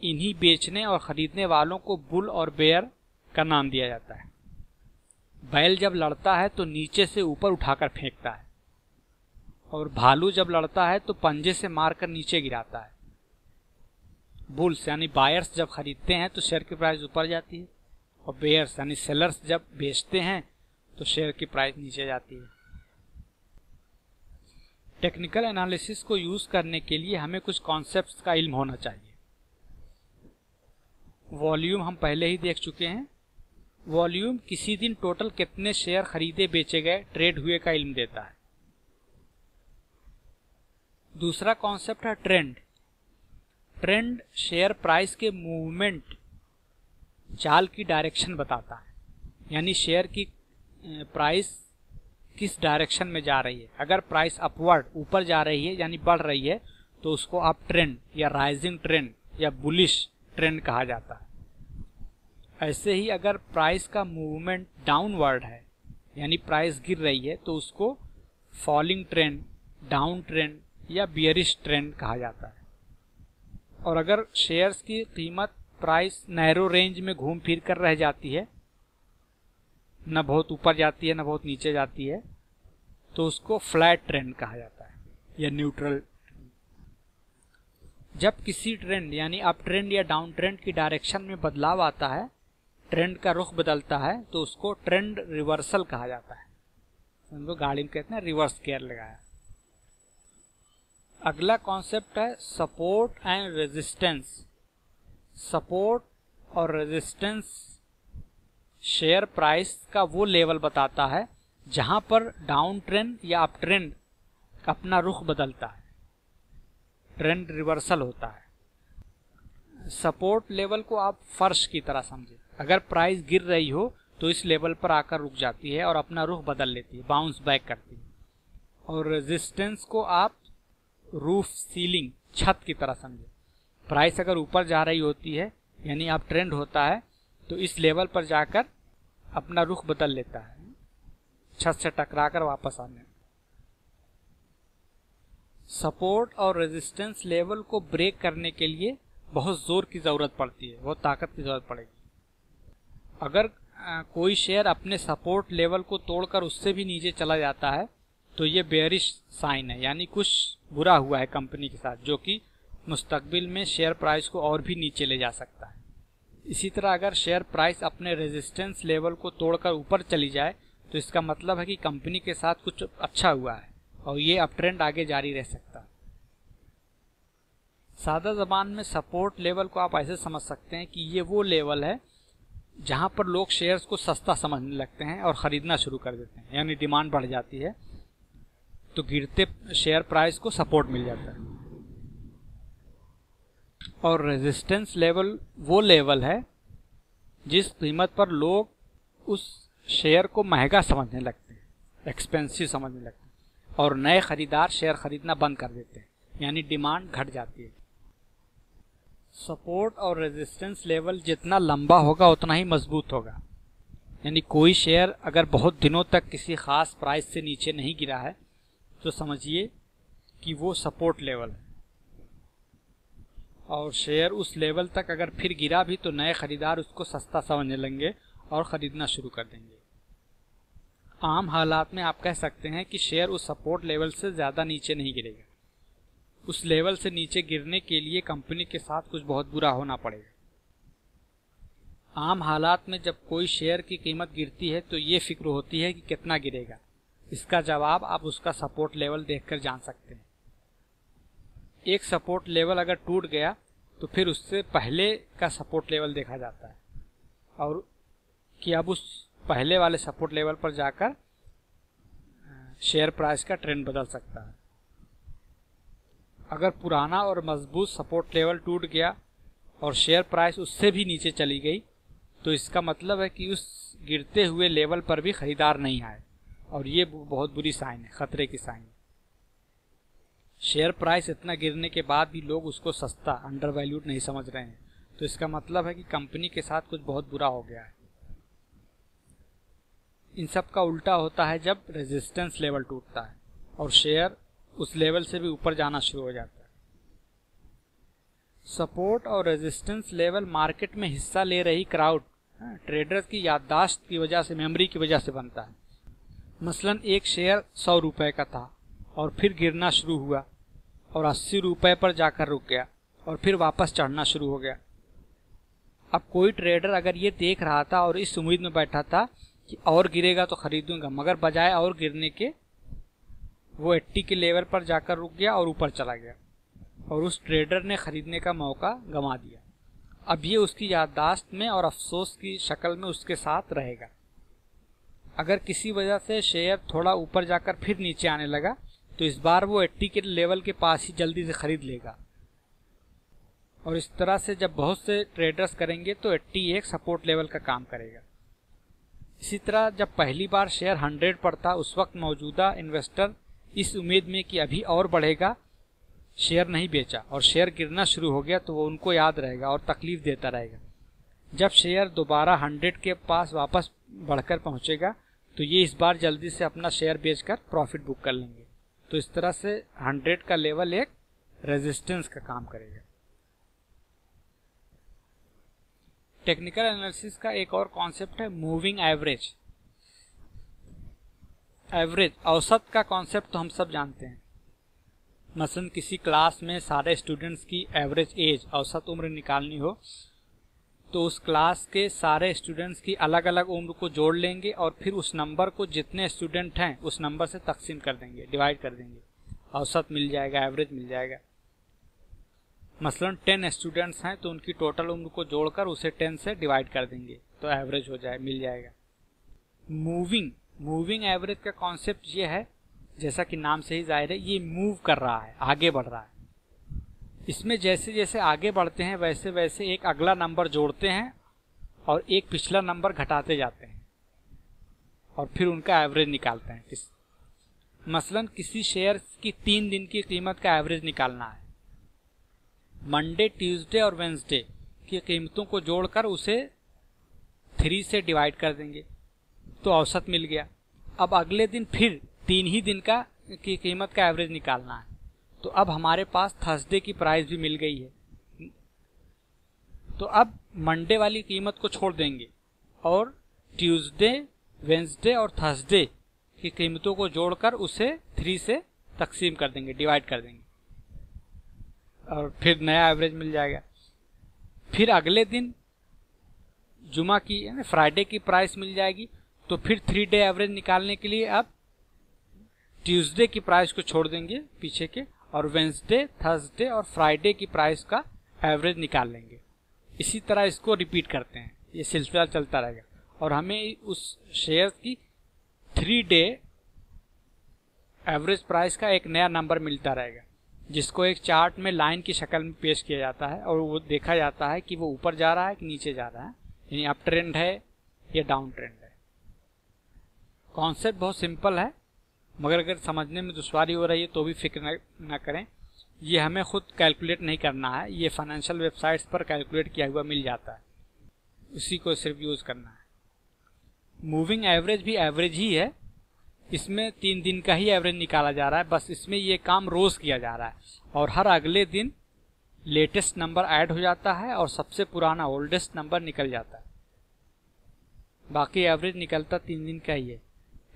इन्हीं बेचने और खरीदने वालों को बुल और बेयर का नाम दिया जाता है। बैल जब लड़ता है तो नीचे से ऊपर उठाकर फेंकता है और भालू जब लड़ता है तो पंजे से मारकर नीचे गिराता है। बुल्स यानी बायर्स जब खरीदते हैं तो शेयर की प्राइस ऊपर जाती है और बेयर्स यानी सेलर्स जब बेचते हैं तो शेयर की प्राइस नीचे जाती है। टेक्निकल एनालिसिस को यूज करने के लिए हमें कुछ कॉन्सेप्ट्स का इल्म होना चाहिए। वॉल्यूम हम पहले ही देख चुके हैं। वॉल्यूम किसी दिन टोटल कितने शेयर खरीदे बेचे गए, ट्रेड हुए का इल्म देता है। दूसरा कॉन्सेप्ट है ट्रेंड। ट्रेंड शेयर प्राइस के मूवमेंट, चाल की डायरेक्शन बताता है, यानी शेयर की प्राइस किस डायरेक्शन में जा रही है। अगर प्राइस अपवर्ड, ऊपर जा रही है यानी बढ़ रही है, तो उसको अप ट्रेंड या राइजिंग ट्रेंड या बुलिश ट्रेंड कहा जाता है। ऐसे ही अगर प्राइस का मूवमेंट डाउनवर्ड है यानी प्राइस गिर रही है तो उसको फॉलिंग ट्रेंड, डाउन ट्रेंड या बियरिश ट्रेंड कहा जाता है। और अगर शेयर्स की कीमत प्राइस नैरो रेंज में घूम फिर कर रह जाती है, न बहुत ऊपर जाती है न बहुत नीचे जाती है, तो उसको फ्लैट ट्रेंड कहा जाता है या न्यूट्रल। जब किसी ट्रेंड यानी अप ट्रेंड या डाउन ट्रेंड की डायरेक्शन में बदलाव आता है, ट्रेंड का रुख बदलता है, तो उसको ट्रेंड रिवर्सल कहा जाता है। समझो गाड़ी में कहते हैं रिवर्स गियर लगाया। अगला कॉन्सेप्ट है सपोर्ट एंड रेजिस्टेंस। सपोर्ट और रेजिस्टेंस शेयर प्राइस का वो लेवल बताता है जहां पर डाउन ट्रेंड या अप ट्रेंड अपना रुख बदलता है, ट्रेंड रिवर्सल होता है। सपोर्ट लेवल को आप फर्श की तरह समझे। अगर प्राइस गिर रही हो तो इस लेवल पर आकर रुक जाती है और अपना रुख बदल लेती है, बाउंस बैक करती है। और रेजिस्टेंस को आप रूफ, सीलिंग, छत की तरह समझे। प्राइस अगर ऊपर जा रही होती है यानी आप ट्रेंड होता है तो इस लेवल पर जाकर अपना रुख बदल लेता है, छत से टकराकर वापस आने। सपोर्ट और रेजिस्टेंस लेवल को ब्रेक करने के लिए बहुत जोर की जरूरत पड़ती है, बहुत ताकत की जरूरत पड़ेगी। अगर कोई शेयर अपने सपोर्ट लेवल को तोड़कर उससे भी नीचे चला जाता है तो ये बेयरिश साइन है, यानी कुछ बुरा हुआ है कंपनी के साथ, जो कि मुस्तकबिल में शेयर प्राइस को और भी नीचे ले जा सकता है। इसी तरह अगर शेयर प्राइस अपने रेजिस्टेंस लेवल को तोड़कर ऊपर चली जाए तो इसका मतलब है कि कंपनी के साथ कुछ अच्छा हुआ है और ये अप ट्रेंड आगे जारी रह सकता है। सादा जबान में सपोर्ट लेवल को आप ऐसे समझ सकते हैं कि ये वो लेवल है जहां पर लोग शेयर्स को सस्ता समझने लगते हैं और खरीदना शुरू कर देते हैं, यानी डिमांड बढ़ जाती है, तो गिरते शेयर प्राइस को सपोर्ट मिल जाता है। और रेजिस्टेंस लेवल वो लेवल है जिस कीमत पर लोग उस शेयर को महंगा समझने लगते हैं, एक्सपेंसिव समझने लगते हैं, और नए खरीदार शेयर खरीदना बंद कर देते हैं, यानी डिमांड घट जाती है। सपोर्ट और रेजिस्टेंस लेवल जितना लंबा होगा उतना ही मजबूत होगा, यानी कोई शेयर अगर बहुत दिनों तक किसी खास प्राइस से नीचे नहीं गिरा है तो समझिए कि वो सपोर्ट लेवल है, और शेयर उस लेवल तक अगर फिर गिरा भी तो नए खरीदार उसको सस्ता समझने लगेंगे और ख़रीदना शुरू कर देंगे। आम हालात में आप कह सकते हैं कि शेयर उस सपोर्ट लेवल से ज़्यादा नीचे नहीं गिरेगा। उस लेवल से नीचे गिरने के लिए कंपनी के साथ कुछ बहुत बुरा होना पड़ेगा। आम हालात में जब कोई शेयर की कीमत गिरती है तो ये फिक्र होती है कि कितना गिरेगा। इसका जवाब आप उसका सपोर्ट लेवल देखकर जान सकते हैं। एक सपोर्ट लेवल अगर टूट गया तो फिर उससे पहले का सपोर्ट लेवल देखा जाता है, और कि अब उस पहले वाले सपोर्ट लेवल पर जाकर शेयर प्राइस का ट्रेंड बदल सकता है। अगर पुराना और मजबूत सपोर्ट लेवल टूट गया और शेयर प्राइस उससे भी नीचे चली गई तो इसका मतलब है कि उस गिरते हुए लेवल पर भी खरीदार नहीं आए, और ये बहुत बुरी साइन है, खतरे की साइन है। शेयर प्राइस इतना गिरने के बाद भी लोग उसको सस्ता, अंडर वैल्यूड नहीं समझ रहे हैं, तो इसका मतलब है कि कंपनी के साथ कुछ बहुत बुरा हो गया है। इन सब का उल्टा होता है जब रेजिस्टेंस लेवल टूटता है और शेयर उस लेवल से भी ऊपर जाना शुरू हो जाता है। सपोर्ट और रेजिस्टेंस लेवल मार्केट में हिस्सा ले रही क्राउड, ट्रेडर्स की याददाश्त की वजह से, मेमोरी की वजह से बनता है। मसलन एक शेयर 100 रुपए का था और फिर गिरना शुरू हुआ और 80 रुपए पर जाकर रुक गया और फिर वापस चढ़ना शुरू हो गया। अब कोई ट्रेडर अगर ये देख रहा था और इस उम्मीद में बैठा था कि और गिरेगा तो खरीदूंगा, मगर बजाय और गिरने के वो 80 के लेवल पर जाकर रुक गया और ऊपर चला गया, और उस ट्रेडर ने खरीदने का मौका गंवा दिया। अब ये उसकी याददाश्त में और अफसोस की शक्ल में उसके साथ रहेगा। अगर किसी वजह से शेयर थोड़ा ऊपर जाकर फिर नीचे आने लगा तो इस बार वो 80 के लेवल के पास ही जल्दी से खरीद लेगा, और इस तरह से जब बहुत से ट्रेडर्स करेंगे तो 80 एक सपोर्ट लेवल का काम करेगा। इसी तरह जब पहली बार शेयर 100 पर था उस वक्त मौजूदा इन्वेस्टर इस उम्मीद में कि अभी और बढ़ेगा शेयर नहीं बेचा, और शेयर गिरना शुरू हो गया तो वो उनको याद रहेगा और तकलीफ देता रहेगा। जब शेयर दोबारा 100 के पास वापस बढ़कर पहुंचेगा तो ये इस बार जल्दी से अपना शेयर बेचकर प्रॉफिट बुक कर लेंगे। तो इस तरह से 100 का लेवल एक रेजिस्टेंस का काम करेगा। टेक्निकल एनालिसिस का एक और कॉन्सेप्ट है मूविंग एवरेज। एवरेज, औसत का कॉन्सेप्ट तो हम सब जानते हैं। मसलन किसी क्लास में सारे स्टूडेंट्स की एवरेज एज, औसत उम्र निकालनी हो तो उस क्लास के सारे स्टूडेंट्स की अलग अलग उम्र को जोड़ लेंगे और फिर उस नंबर को जितने स्टूडेंट हैं उस नंबर से तकसीम कर देंगे, डिवाइड कर देंगे, औसत मिल जाएगा, एवरेज मिल जाएगा। मसलन 10 स्टूडेंट्स हैं तो उनकी टोटल उम्र को जोड़कर उसे 10 से डिवाइड कर देंगे तो एवरेज हो जाए, मिल जाएगा। मूविंग एवरेज का कॉन्सेप्ट ये है, जैसा कि नाम से ही जाहिर है, ये मूव कर रहा है, आगे बढ़ रहा है। इसमें जैसे जैसे आगे बढ़ते हैं वैसे वैसे एक अगला नंबर जोड़ते हैं और एक पिछला नंबर घटाते जाते हैं और फिर उनका एवरेज निकालते हैं। मसलन किसी शेयर की 3 दिन की कीमत का एवरेज निकालना है। मंडे, ट्यूसडे और वेंसडे की कीमतों को जोड़कर उसे 3 से डिवाइड कर देंगे तो औसत मिल गया। अब अगले दिन फिर 3 ही दिन की कीमत का एवरेज निकालना है, तो अब हमारे पास थर्सडे की प्राइस भी मिल गई है। तो अब मंडे वाली कीमत को छोड़ देंगे और ट्यूसडे, वेंसडे और थर्सडे की कीमतों को जोड़कर उसे 3 से तकसीम कर देंगे, डिवाइड कर देंगे, और फिर नया एवरेज मिल जाएगा। फिर अगले दिन जुमा की यानी फ्राइडे की प्राइस मिल जाएगी, तो फिर 3 डे एवरेज निकालने के लिए अब ट्यूसडे की प्राइस को छोड़ देंगे पीछे के, और वेंसडे, थर्सडे और फ्राइडे की प्राइस का एवरेज निकाल लेंगे। इसी तरह इसको रिपीट करते हैं। ये सिलसिला चलता रहेगा और हमें उस शेयर की 3 डे एवरेज प्राइस का एक नया नंबर मिलता रहेगा, जिसको एक चार्ट में लाइन की शक्ल में पेश किया जाता है और वो देखा जाता है कि वो ऊपर जा रहा है कि नीचे जा रहा है, यानी अप ट्रेंड है या डाउन ट्रेंड है। कॉन्सेप्ट बहुत सिंपल है, मगर अगर समझने में दुश्वारी हो रही है तो भी फिक्र न करें। ये हमें खुद कैलकुलेट नहीं करना है, ये फाइनेंशियल वेबसाइट्स पर कैलकुलेट किया हुआ मिल जाता है, उसी को सिर्फ यूज़ करना है। मूविंग एवरेज भी एवरेज ही है, इसमें 3 दिन का ही एवरेज निकाला जा रहा है, बस इसमें ये काम रोज़ किया जा रहा है और हर अगले दिन लेटेस्ट नंबर ऐड हो जाता है और सबसे पुराना ओल्डेस्ट नंबर निकल जाता है। बाकी एवरेज निकलता 3 दिन का ही है।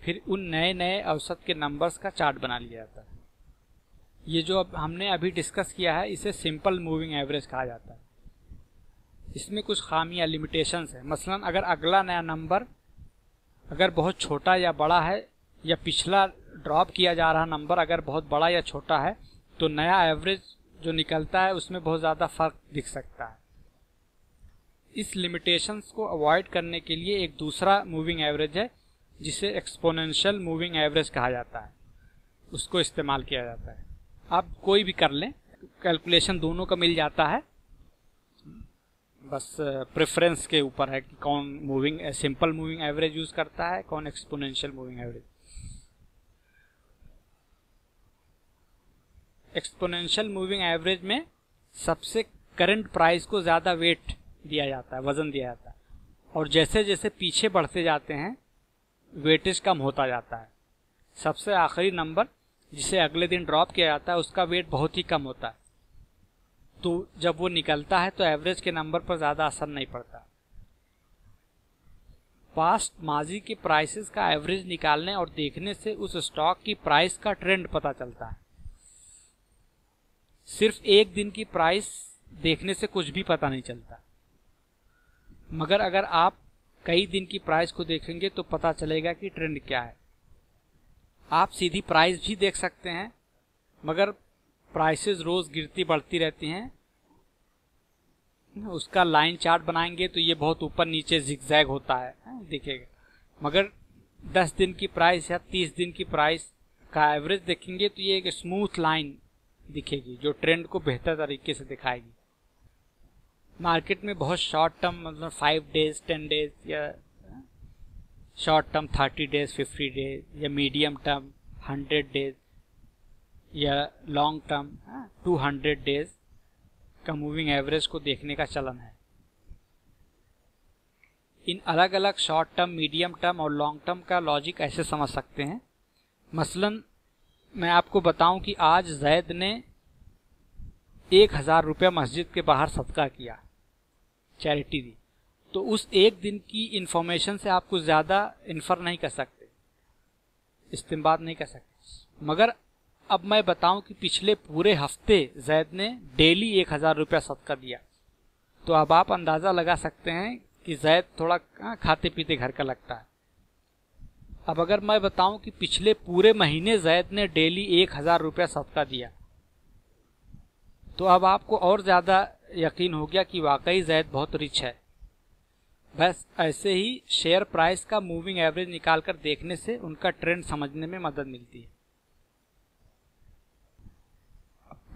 फिर उन नए नए औसत के नंबर्स का चार्ट बना लिया जाता है। ये जो अब हमने अभी डिस्कस किया है इसे सिंपल मूविंग एवरेज कहा जाता है। इसमें कुछ खामियां लिमिटेशंस है। मसलन अगर अगला नया नंबर अगर बहुत छोटा या बड़ा है या पिछला ड्रॉप किया जा रहा नंबर अगर बहुत बड़ा या छोटा है तो नया एवरेज जो निकलता है उसमें बहुत ज़्यादा फर्क दिख सकता है। इस लिमिटेशंस को अवॉइड करने के लिए एक दूसरा मूविंग एवरेज है जिसे एक्सपोनेंशियल मूविंग एवरेज कहा जाता है, उसको इस्तेमाल किया जाता है। आप कोई भी कर लें, कैलकुलेशन दोनों का मिल जाता है, बस प्रेफरेंस के ऊपर है कि कौन moving simple moving average use करता है, कौन exponential moving average. Exponential moving average में सबसे करंट प्राइस को ज़्यादा वेट दिया जाता है, वजन दिया जाता है, और जैसे जैसे पीछे बढ़ते जाते हैं वेटेज कम होता जाता है। सबसे आखिरी नंबर जिसे अगले दिन ड्रॉप किया जाता है उसका वेट बहुत ही कम होता है, तो जब वो निकलता है तो एवरेज के नंबर पर ज़्यादा असर नहीं पड़ता। पास्ट माजी के प्राइसेस का एवरेज निकालने और देखने से उस स्टॉक की प्राइस का ट्रेंड पता चलता है। सिर्फ एक दिन की प्राइस देखने से कुछ भी पता नहीं चलता, मगर अगर आप कई दिन की प्राइस को देखेंगे तो पता चलेगा कि ट्रेंड क्या है। आप सीधी प्राइस भी देख सकते हैं, मगर प्राइसेस रोज गिरती बढ़ती रहती हैं। उसका लाइन चार्ट बनाएंगे तो ये बहुत ऊपर नीचे जिगजैग होता है, दिखेगा। मगर 10 दिन की प्राइस या 30 दिन की प्राइस का एवरेज देखेंगे तो ये एक स्मूथ लाइन दिखेगी जो ट्रेंड को बेहतर तरीके से दिखाएगी। मार्केट में बहुत शॉर्ट टर्म मतलब 5 डेज 10 डेज या शॉर्ट टर्म 30 डेज 50 डेज या मीडियम टर्म 100 डेज या लॉन्ग टर्म 200 डेज का मूविंग एवरेज को देखने का चलन है। इन अलग अलग शॉर्ट टर्म, मीडियम टर्म और लॉन्ग टर्म का लॉजिक ऐसे समझ सकते हैं। मसलन मैं आपको बताऊं कि आज जैद ने 1000 रुपया मस्जिद के बाहर सदका किया, चैरिटी दी, तो उस एक दिन की इंफॉर्मेशन से आप कुछ ज़्यादा इन्फर नहीं कर सकते, इस्तिंबात नहीं कर सकते। मगर अब मैं बताऊं कि पिछले पूरे हफ्ते जैद ने डेली 1000 रुपया सदका दिया, तो अब आप अंदाज़ा लगा सकते हैं कि जैद थोड़ा खाते पीते घर का लगता है। अब अगर मैं बताऊं कि पिछले पूरे महीने जैद ने डेली 1000 रुपया सदका दिया, तो अब आपको और ज़्यादा यकीन हो गया कि वाकई जैद बहुत रिच है। बस ऐसे ही शेयर प्राइस का मूविंग एवरेज निकालकर देखने से उनका ट्रेंड समझने में मदद मिलती है।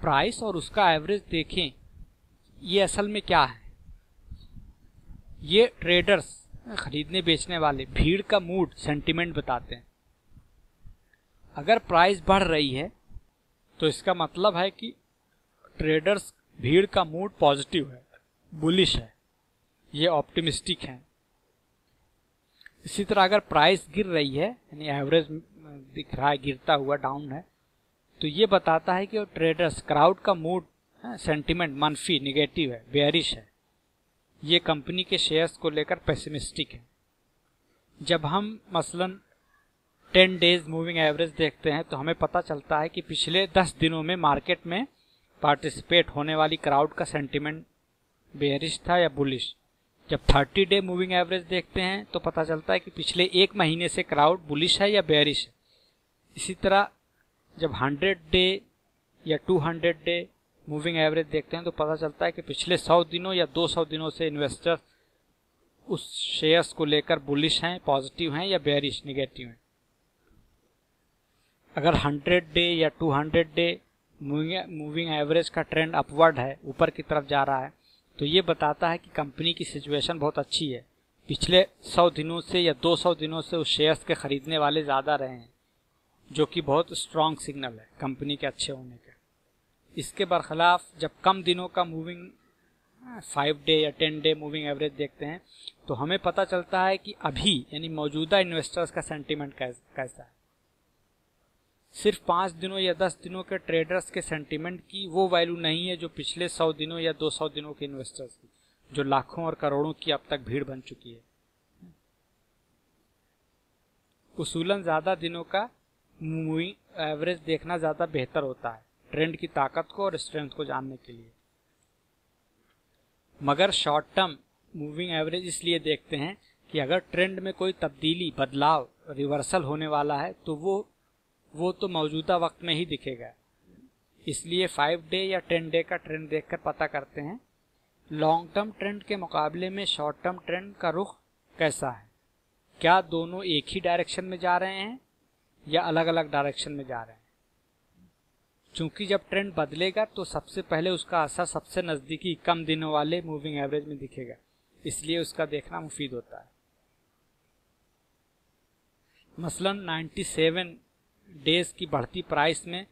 प्राइस और उसका एवरेज देखें, ये असल में क्या है। ये ट्रेडर्स, खरीदने बेचने वाले, भीड़ का मूड, सेंटिमेंट बताते हैं। अगर प्राइस बढ़ रही है तो इसका मतलब है कि ट्रेडर्स भीड़ का मूड पॉजिटिव है, बुलिश है, ये ऑप्टिमिस्टिक है। इसी तरह अगर प्राइस गिर रही है, यानी एवरेज दिख रहा है गिरता हुआ, डाउन है, तो ये बताता है कि ट्रेडर्स, क्राउड का मूड, सेंटिमेंट मनफी, निगेटिव है, बेयरिश है। ये कंपनी के शेयर्स को लेकर पेसिमिस्टिक है। जब हम मसलन 10 डेज मूविंग एवरेज देखते हैं तो हमें पता चलता है कि पिछले 10 दिनों में मार्केट में पार्टिसिपेट होने वाली क्राउड का सेंटिमेंट बेयरिश था या बुलिश। जब 30 डे मूविंग एवरेज देखते हैं तो पता चलता है कि पिछले एक महीने से क्राउड बुलिश है या बेयरिश है। इसी तरह जब 100 डे या 200 डे मूविंग एवरेज देखते हैं तो पता चलता है कि पिछले 100 दिनों या 200 दिनों से इन्वेस्टर्स उस शेयर्स को लेकर बुलिश हैं, पॉजिटिव हैं या बेयरिश नेगेटिव हैं। अगर 100 डे या 200 डे मूविंग एवरेज का ट्रेंड अपवर्ड है, ऊपर की तरफ जा रहा है, तो ये बताता है कि कंपनी की सिचुएशन बहुत अच्छी है। पिछले 100 दिनों से या 200 दिनों से उस शेयर्स के खरीदने वाले ज़्यादा रहे हैं, जो कि बहुत स्ट्रॉन्ग सिग्नल है कंपनी के अच्छे होने का। इसके बरखिलाफ जब कम दिनों का मूविंग 5 डे या 10 डे मूविंग एवरेज देखते हैं तो हमें पता चलता है कि अभी यानी मौजूदा इन्वेस्टर्स का सेंटीमेंट कैसा है। सिर्फ 5 दिनों या 10 दिनों के ट्रेडर्स के सेंटीमेंट की वो वैल्यू नहीं है जो पिछले 100 दिनों या 200 दिनों के इन्वेस्टर्स की, जो लाखों और करोड़ों की अब तक भीड़ बन चुकी है। उसूलन ज़्यादा दिनों का मूविंग एवरेज देखना ज़्यादा बेहतर होता है ट्रेंड की ताकत को और स्ट्रेंथ को जानने के लिए। मगर शॉर्ट टर्म मूविंग एवरेज इसलिए देखते हैं कि अगर ट्रेंड में कोई तब्दीली, बदलाव, रिवर्सल होने वाला है तो वो तो मौजूदा वक्त में ही दिखेगा। इसलिए 5 डे या 10 डे का ट्रेंड देखकर पता करते हैं लॉन्ग टर्म ट्रेंड के मुकाबले में शॉर्ट टर्म ट्रेंड का रुख कैसा है। क्या दोनों एक ही डायरेक्शन में जा रहे हैं या अलग अलग डायरेक्शन में जा रहे हैं। चूंकि जब ट्रेंड बदलेगा तो सबसे पहले उसका असर सबसे नज़दीकी कम दिनों वाले मूविंग एवरेज में दिखेगा, इसलिए उसका देखना मुफीद होता है। मसलन 97 डेज की बढ़ती प्राइस में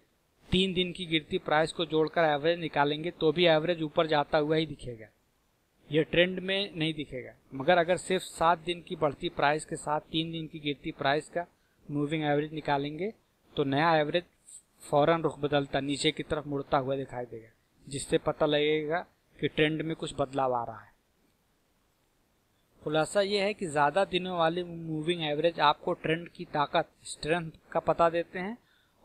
3 दिन की गिरती प्राइस को जोड़कर एवरेज निकालेंगे तो भी एवरेज ऊपर जाता हुआ ही दिखेगा, यह ट्रेंड में नहीं दिखेगा। मगर अगर सिर्फ 7 दिन की बढ़ती प्राइस के साथ 3 दिन की गिरती प्राइस का मूविंग एवरेज निकालेंगे तो नया एवरेज फौरन रुख बदलता नीचे की तरफ मुड़ता हुआ दिखाई देगा, जिससे पता लगेगा कि ट्रेंड में कुछ बदलाव आ रहा है। खुलासा यह है कि ज़्यादा दिनों वाले मूविंग एवरेज आपको ट्रेंड की ताकत, स्ट्रेंथ का पता देते हैं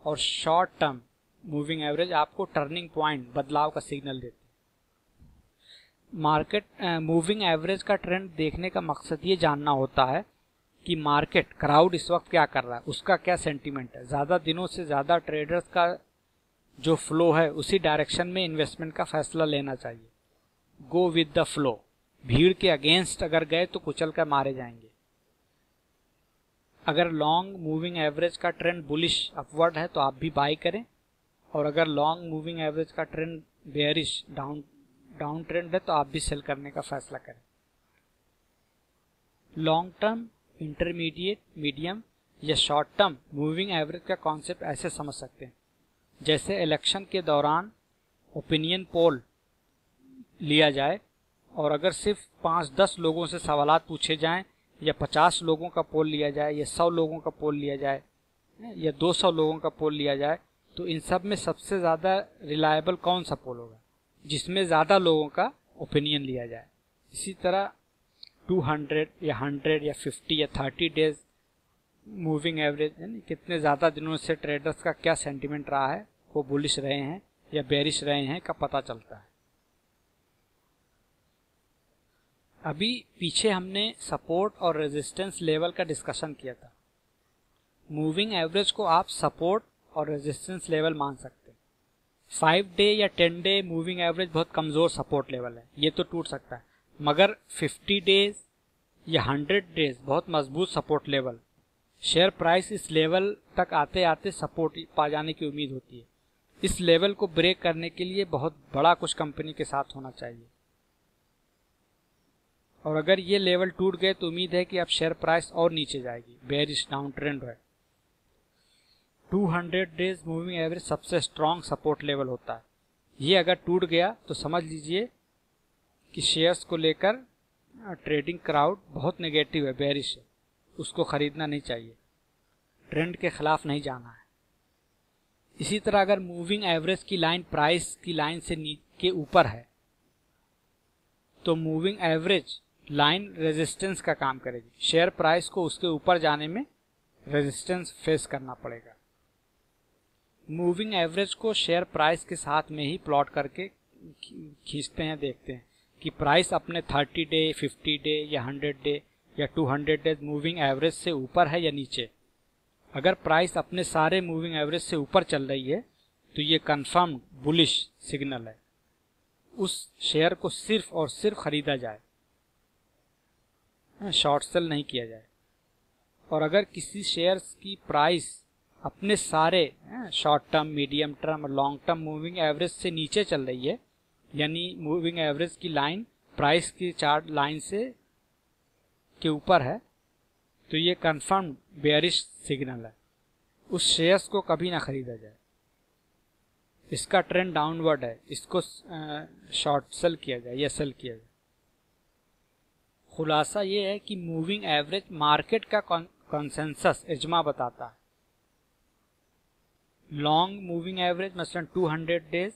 और शॉर्ट टर्म मूविंग एवरेज आपको टर्निंग पॉइंट, बदलाव का सिग्नल देते हैं। मार्केट मूविंग एवरेज का ट्रेंड देखने का मकसद ये जानना होता है कि मार्केट, क्राउड इस वक्त क्या कर रहा है, उसका क्या सेंटीमेंट है। ज़्यादा दिनों से ज़्यादा ट्रेडर्स का जो फ्लो है उसी डायरेक्शन में इन्वेस्टमेंट का फैसला लेना चाहिए। Go with the flow. भीड़ के अगेंस्ट अगर गए तो कुचल कर मारे जाएंगे। अगर लॉन्ग मूविंग एवरेज का ट्रेंड बुलिश अपवर्ड है तो आप भी बाई करें, और अगर लॉन्ग मूविंग एवरेज का ट्रेंड बेयरिश डाउन ट्रेंड है तो आप भी सेल करने का फैसला करें। लॉन्ग टर्म, इंटरमीडिएट, मीडियम या शॉर्ट टर्म मूविंग एवरेज का कॉन्सेप्ट ऐसे समझ सकते हैं जैसे इलेक्शन के दौरान ओपिनियन पोल लिया जाए और अगर सिर्फ 5-10 लोगों से सवालात पूछे जाएं या 50 लोगों का पोल लिया जाए या 100 लोगों का पोल लिया जाए या 200 लोगों का पोल लिया जाए तो इन सब में सबसे ज़्यादा रिलायबल कौन सा पोल होगा, जिसमें ज़्यादा लोगों का ओपिनियन लिया जाए। इसी तरह 200 या 100 या 50 या 30 डेज मूविंग एवरेज यानी कितने ज़्यादा दिनों से ट्रेडर्स का क्या सेंटीमेंट रहा है, वो बुलिश रहे हैं या बेरिश रहे हैं का पता चलता है। अभी पीछे हमने सपोर्ट और रेजिस्टेंस लेवल का डिस्कशन किया था। मूविंग एवरेज को आप सपोर्ट और रेजिस्टेंस लेवल मान सकते हैं। 5 डे या 10 डे मूविंग एवरेज बहुत कमज़ोर सपोर्ट लेवल है, ये तो टूट सकता है, मगर 50 डेज या 100 डेज बहुत मजबूत सपोर्ट लेवल। शेयर प्राइस इस लेवल तक आते आते सपोर्ट पा जाने की उम्मीद होती है। इस लेवल को ब्रेक करने के लिए बहुत बड़ा कुछ कंपनी के साथ होना चाहिए, और अगर ये लेवल टूट गए तो उम्मीद है कि अब शेयर प्राइस और नीचे जाएगी, बेयरिश डाउन ट्रेंड है। 200 डेज मूविंग एवरेज सबसे स्ट्रॉन्ग सपोर्ट लेवल होता है। ये अगर टूट गया तो समझ लीजिए कि शेयर्स को लेकर ट्रेडिंग क्राउड बहुत नेगेटिव है, बेयरिश है, उसको खरीदना नहीं चाहिए, ट्रेंड के खिलाफ नहीं जाना है। इसी तरह अगर मूविंग एवरेज की लाइन प्राइस की लाइन से के ऊपर है तो मूविंग एवरेज लाइन रेजिस्टेंस का काम करेगी। शेयर प्राइस को उसके ऊपर जाने में रेजिस्टेंस फेस करना पड़ेगा। मूविंग एवरेज को शेयर प्राइस के साथ में ही प्लॉट करके खींचते हैं, देखते हैं कि प्राइस अपने 30 डे, 50 डे या 100 डे या 200 डेज मूविंग एवरेज से ऊपर है या नीचे। अगर प्राइस अपने सारे मूविंग एवरेज से ऊपर चल रही है तो ये कंफर्म बुलिश सिग्नल है, उस शेयर को सिर्फ और सिर्फ खरीदा जाए। शॉर्ट सेल नहीं किया जाए। और अगर किसी शेयर्स की प्राइस अपने सारे शॉर्ट टर्म, मीडियम टर्म और लॉन्ग टर्म मूविंग एवरेज से नीचे चल रही है, यानी मूविंग एवरेज की लाइन प्राइस की चार्ट लाइन से के ऊपर है, तो ये कंफर्म बेयरिश सिग्नल है। उस शेयर्स को कभी ना खरीदा जाए। इसका ट्रेंड डाउनवर्ड है, इसको शॉर्ट सेल किया जाए या सेल किया जाए। खुलासा ये है कि मूविंग एवरेज मार्केट का कंसेंसस इजमा बताता है। लॉन्ग मूविंग एवरेज मसलन 200 डेज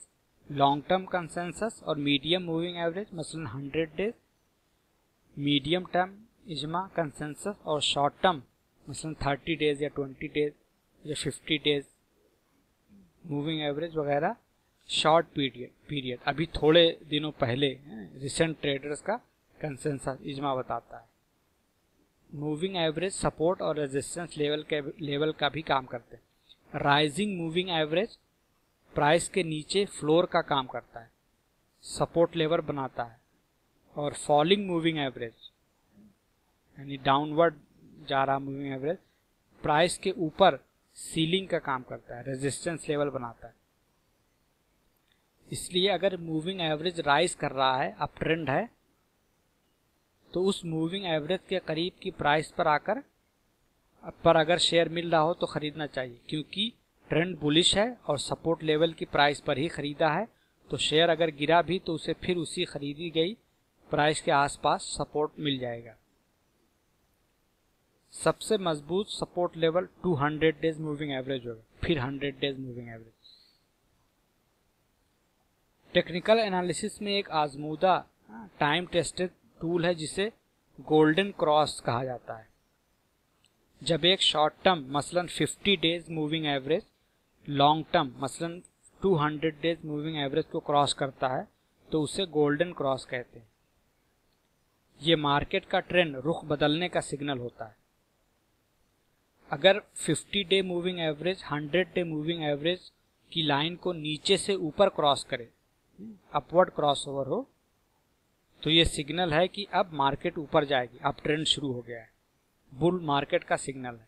लॉन्ग टर्म कंसेंसस और मीडियम मूविंग एवरेज मसलन 100 डेज मीडियम टर्म इजमा कंसेंसस और शॉर्ट टर्म मसलन 30 डेज या 20 डेज या 50 डेज मूविंग एवरेज वगैरह शॉर्ट पीरियड अभी थोड़े दिनों पहले रिसेंट ट्रेडर्स का कंसेंसस इजमा बताता है। मूविंग एवरेज सपोर्ट और रेजिस्टेंस लेवल का भी काम करते हैं। राइजिंग मूविंग एवरेज प्राइस के नीचे फ्लोर का काम करता है, सपोर्ट लेवल बनाता है। और फॉलिंग मूविंग एवरेज यानी डाउनवर्ड जा रहा मूविंग एवरेज प्राइस के ऊपर सीलिंग का काम करता है, रेजिस्टेंस लेवल बनाता है। इसलिए अगर मूविंग एवरेज राइज कर रहा है, अप ट्रेंड है, तो उस मूविंग एवरेज के करीब की प्राइस पर अगर शेयर मिल रहा हो तो खरीदना चाहिए, क्योंकि ट्रेंड बुलिश है और सपोर्ट लेवल की प्राइस पर ही खरीदा है। तो शेयर अगर गिरा भी तो उसे फिर उसी खरीदी गई प्राइस के आसपास सपोर्ट मिल जाएगा। सबसे मजबूत support level 200 days moving average होगा, फिर 100 days moving average. Technical analysis में एक आजमूदा टाइम टेस्टेड टूल है जिसे गोल्डन क्रॉस कहा जाता है। जब एक शॉर्ट टर्म मसलन 50 days moving average long term मसलन 200 डेज मूविंग एवरेज को क्रॉस करता है तो उसे गोल्डन क्रॉस कहते हैं। ये मार्केट का ट्रेंड रुख बदलने का सिग्नल होता है। अगर 50 day moving average 100 day moving average की लाइन को नीचे से ऊपर क्रॉस करे, अपवर्ड क्रॉसओवर हो, तो ये सिग्नल है कि अब मार्केट ऊपर जाएगी, अब ट्रेंड शुरू हो गया है, बुल मार्केट का सिग्नल है।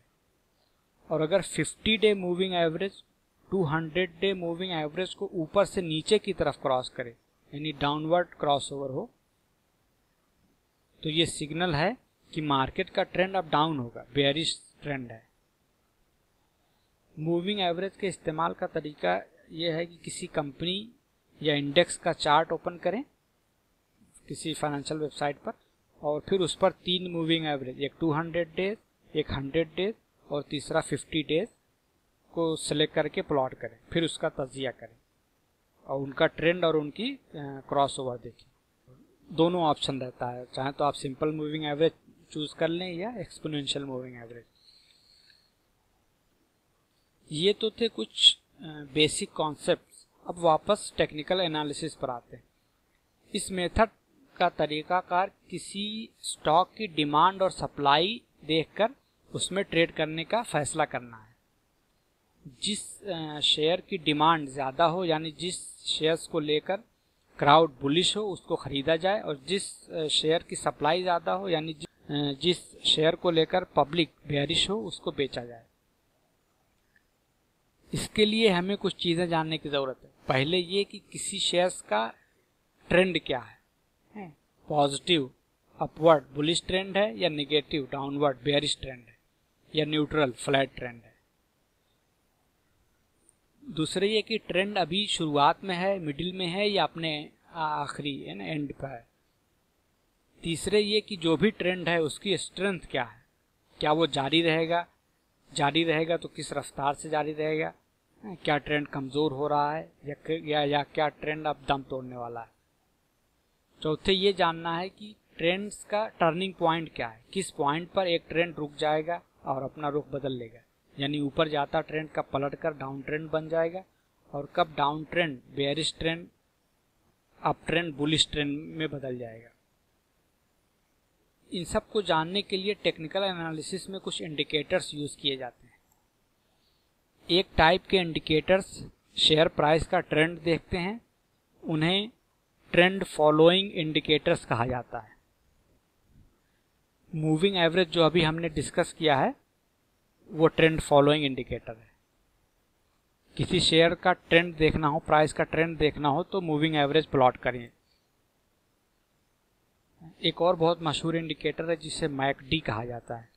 और अगर 50 day moving average 200 day moving average को ऊपर से नीचे की तरफ क्रॉस करे, यानी डाउनवर्ड क्रॉसओवर हो, तो ये सिग्नल है कि मार्केट का ट्रेंड अब डाउन होगा, बेयरिश ट्रेंड है। मूविंग एवरेज के इस्तेमाल का तरीका यह है कि किसी कंपनी या इंडेक्स का चार्ट ओपन करें किसी फाइनेंशियल वेबसाइट पर, और फिर उस पर 3 मूविंग एवरेज, एक 200 डेज, एक 100 डेज और तीसरा 50 डेज को सिलेक्ट करके प्लॉट करें, फिर उसका तजिया करें और उनका ट्रेंड और उनकी क्रॉसओवर देखें। दोनों ऑप्शन रहता है, चाहे तो आप सिंपल मूविंग एवरेज चूज कर लें या एक्सपोनेंशियल मूविंग एवरेज। ये तो थे कुछ बेसिक कॉन्सेप्ट्स। अब वापस टेक्निकल एनालिसिस पर आते हैं। इस मेथड का तरीकाकार किसी स्टॉक की डिमांड और सप्लाई देखकर उसमें ट्रेड करने का फैसला करना है। जिस शेयर की डिमांड ज़्यादा हो, यानी जिस शेयर्स को लेकर क्राउड बुलिश हो, उसको खरीदा जाए, और जिस शेयर की सप्लाई ज़्यादा हो, यानी जिस शेयर को लेकर पब्लिक बेयरिश हो, उसको बेचा जाए। इसके लिए हमें कुछ चीज़ें जानने की ज़रूरत है। पहले ये कि किसी शेयर्स का ट्रेंड क्या है, पॉजिटिव अपवर्ड बुलिश ट्रेंड है या नेगेटिव डाउनवर्ड बेयरिश ट्रेंड है या न्यूट्रल फ्लैट ट्रेंड है। दूसरे ये कि ट्रेंड अभी शुरुआत में है, मिडिल में है या अपने आखिरी एंड पर है। तीसरे ये कि जो भी ट्रेंड है उसकी स्ट्रेंथ क्या है, क्या वो जारी रहेगा तो किस रफ्तार से जारी रहेगा, क्या ट्रेंड कमज़ोर हो रहा है या क्या ट्रेंड अब दम तोड़ने वाला है। चौथे ये जानना है कि ट्रेंड्स का टर्निंग पॉइंट क्या है, किस पॉइंट पर एक ट्रेंड रुक जाएगा और अपना रुख बदल लेगा, यानी ऊपर जाता ट्रेंड कब पलटकर डाउन ट्रेंड बन जाएगा और कब down trend bearish trend up trend bullish trend में बदल जाएगा। इन सब को जानने के लिए टेक्निकल एनालिसिस में कुछ इंडिकेटर्स यूज किए जाते हैं। एक टाइप के इंडिकेटर्स शेयर प्राइस का ट्रेंड देखते हैं, उन्हें ट्रेंड फॉलोइंग इंडिकेटर्स कहा जाता है। मूविंग एवरेज जो अभी हमने डिस्कस किया है वो ट्रेंड फॉलोइंग इंडिकेटर है। किसी शेयर का ट्रेंड देखना हो, प्राइस का ट्रेंड देखना हो तो मूविंग एवरेज प्लॉट करें। एक और बहुत मशहूर इंडिकेटर है जिसे मैकडी कहा जाता है।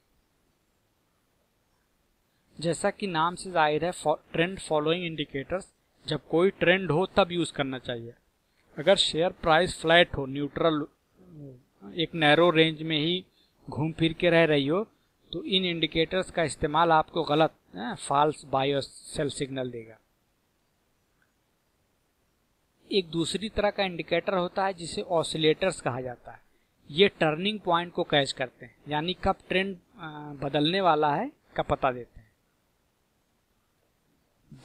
जैसा कि नाम से जाहिर है, ट्रेंड फॉलोइंग इंडिकेटर्स जब कोई ट्रेंड हो तब यूज करना चाहिए। अगर शेयर प्राइस फ्लैट हो, न्यूट्रल, एक नैरो रेंज में ही घूम फिर के रह रही हो, तो इन इंडिकेटर्स का इस्तेमाल आपको गलत फॉल्स बाय और सेल सिग्नल देगा। एक दूसरी तरह का इंडिकेटर होता है जिसे ऑसिलेटर्स कहा जाता है। ये टर्निंग पॉइंट को कैच करते हैं, यानी कब ट्रेंड बदलने वाला है का पता देते हैं।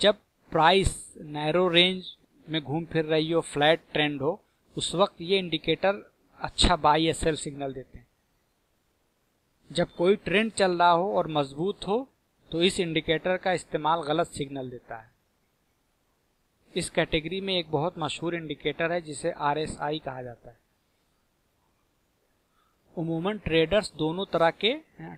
जब प्राइस नैरो रेंज में घूम फिर रही हो, फ्लैट ट्रेंड हो, उस वक्त ये इंडिकेटर अच्छा बाय या सेल सिग्नल देते हैं। जब कोई ट्रेंड चल रहा हो और मजबूत हो तो इस इंडिकेटर का इस्तेमाल गलत सिग्नल देता है। इस कैटेगरी में एक बहुत मशहूर इंडिकेटर है जिसे RSI कहा जाता है। उमूमन ट्रेडर्स दोनों तरह के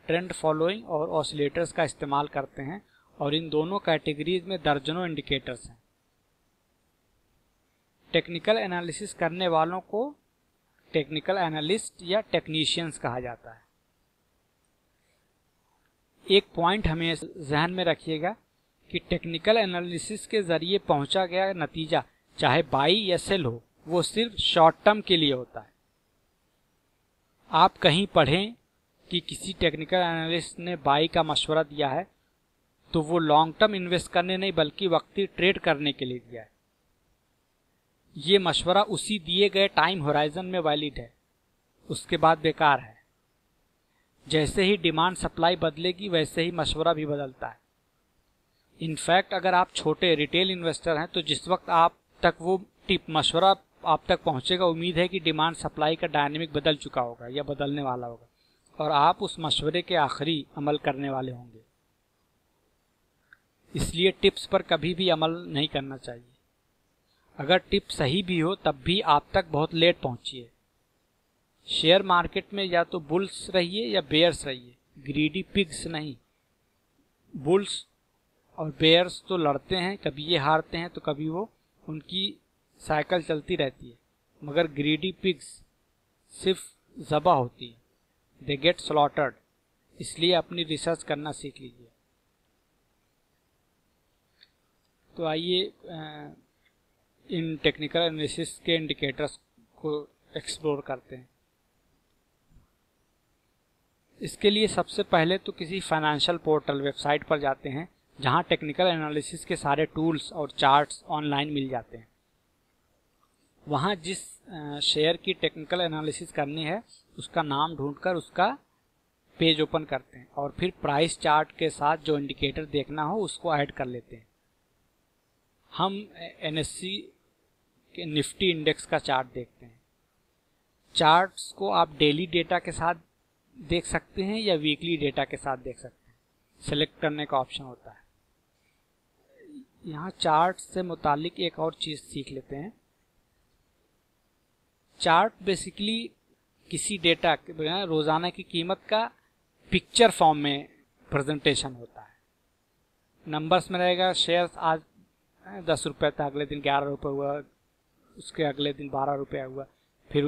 ट्रेंड फॉलोइंग और ऑसिलेटर्स का इस्तेमाल करते हैं और इन दोनों कैटेगरीज में दर्जनों इंडिकेटर्स हैं। टेक्निकल एनालिसिस करने वालों को टेक्निकल एनालिस्ट या टेक्नीशियंस कहा जाता है। एक पॉइंट हमें ध्यान में रखिएगा कि टेक्निकल एनालिसिस के जरिए पहुंचा गया नतीजा चाहे बाई या सेल हो, वो सिर्फ शॉर्ट टर्म के लिए होता है। आप कहीं पढ़ें कि किसी टेक्निकल एनालिस्ट ने बाई का मशवरा दिया है तो वो लॉन्ग टर्म इन्वेस्ट करने नहीं बल्कि वक्ती ट्रेड करने के लिए दिया है। ये मशवरा उसी दिए गए टाइम होराइजन में वैलिड है, उसके बाद बेकार है। जैसे ही डिमांड सप्लाई बदलेगी वैसे ही मशवरा भी बदलता है। इनफैक्ट अगर आप छोटे रिटेल इन्वेस्टर हैं तो जिस वक्त आप तक वो टिप मशवरा आप तक पहुंचेगा, उम्मीद है कि डिमांड सप्लाई का डायनेमिक बदल चुका होगा या बदलने वाला होगा और आप उस मशवरे के आखिरी अमल करने वाले होंगे। इसलिए टिप्स पर कभी भी अमल नहीं करना चाहिए। अगर टिप सही भी हो तब भी आप तक बहुत लेट पहुंचिए। शेयर मार्केट में या तो बुल्स रहिए या बेयर्स रहिए, ग्रीडी पिग्स नहीं। बुल्स और बेयर्स तो लड़ते हैं, कभी ये हारते हैं तो कभी वो, उनकी साइकिल चलती रहती है, मगर ग्रीडी पिग्स सिर्फ ज़बा होती है, दे गेट स्लॉटर्ड। इसलिए अपनी रिसर्च करना सीख लीजिए। तो आइए इन टेक्निकल एनालिसिस के इंडिकेटर्स को एक्सप्लोर करते हैं। इसके लिए सबसे पहले तो किसी फाइनेंशियल पोर्टल वेबसाइट पर जाते हैं जहां टेक्निकल एनालिसिस के सारे टूल्स और चार्ट्स ऑनलाइन मिल जाते हैं। वहां जिस शेयर की टेक्निकल एनालिसिस करनी है उसका नाम ढूंढकर उसका पेज ओपन करते हैं और फिर प्राइस चार्ट के साथ जो इंडिकेटर देखना हो उसको ऐड कर लेते हैं। हम NSE के निफ्टी इंडेक्स का चार्ट देखते हैं। चार्ट्स को आप डेली डेटा के साथ देख सकते हैं या वीकली डेटा के साथ देख सकते हैं, सेलेक्ट करने का ऑप्शन होता है। यहाँ चार्ट से मुतालिक एक और चीज सीख लेते हैं। चार्ट बेसिकली किसी डेटा रोजाना की कीमत का पिक्चर फॉर्म में प्रेजेंटेशन होता है। नंबर्स में रहेगा शेयर्स आज 10 रुपये था, अगले दिन 11 रुपये हुआ, उसके अगले दिन 12 रुपये हुआ, फिर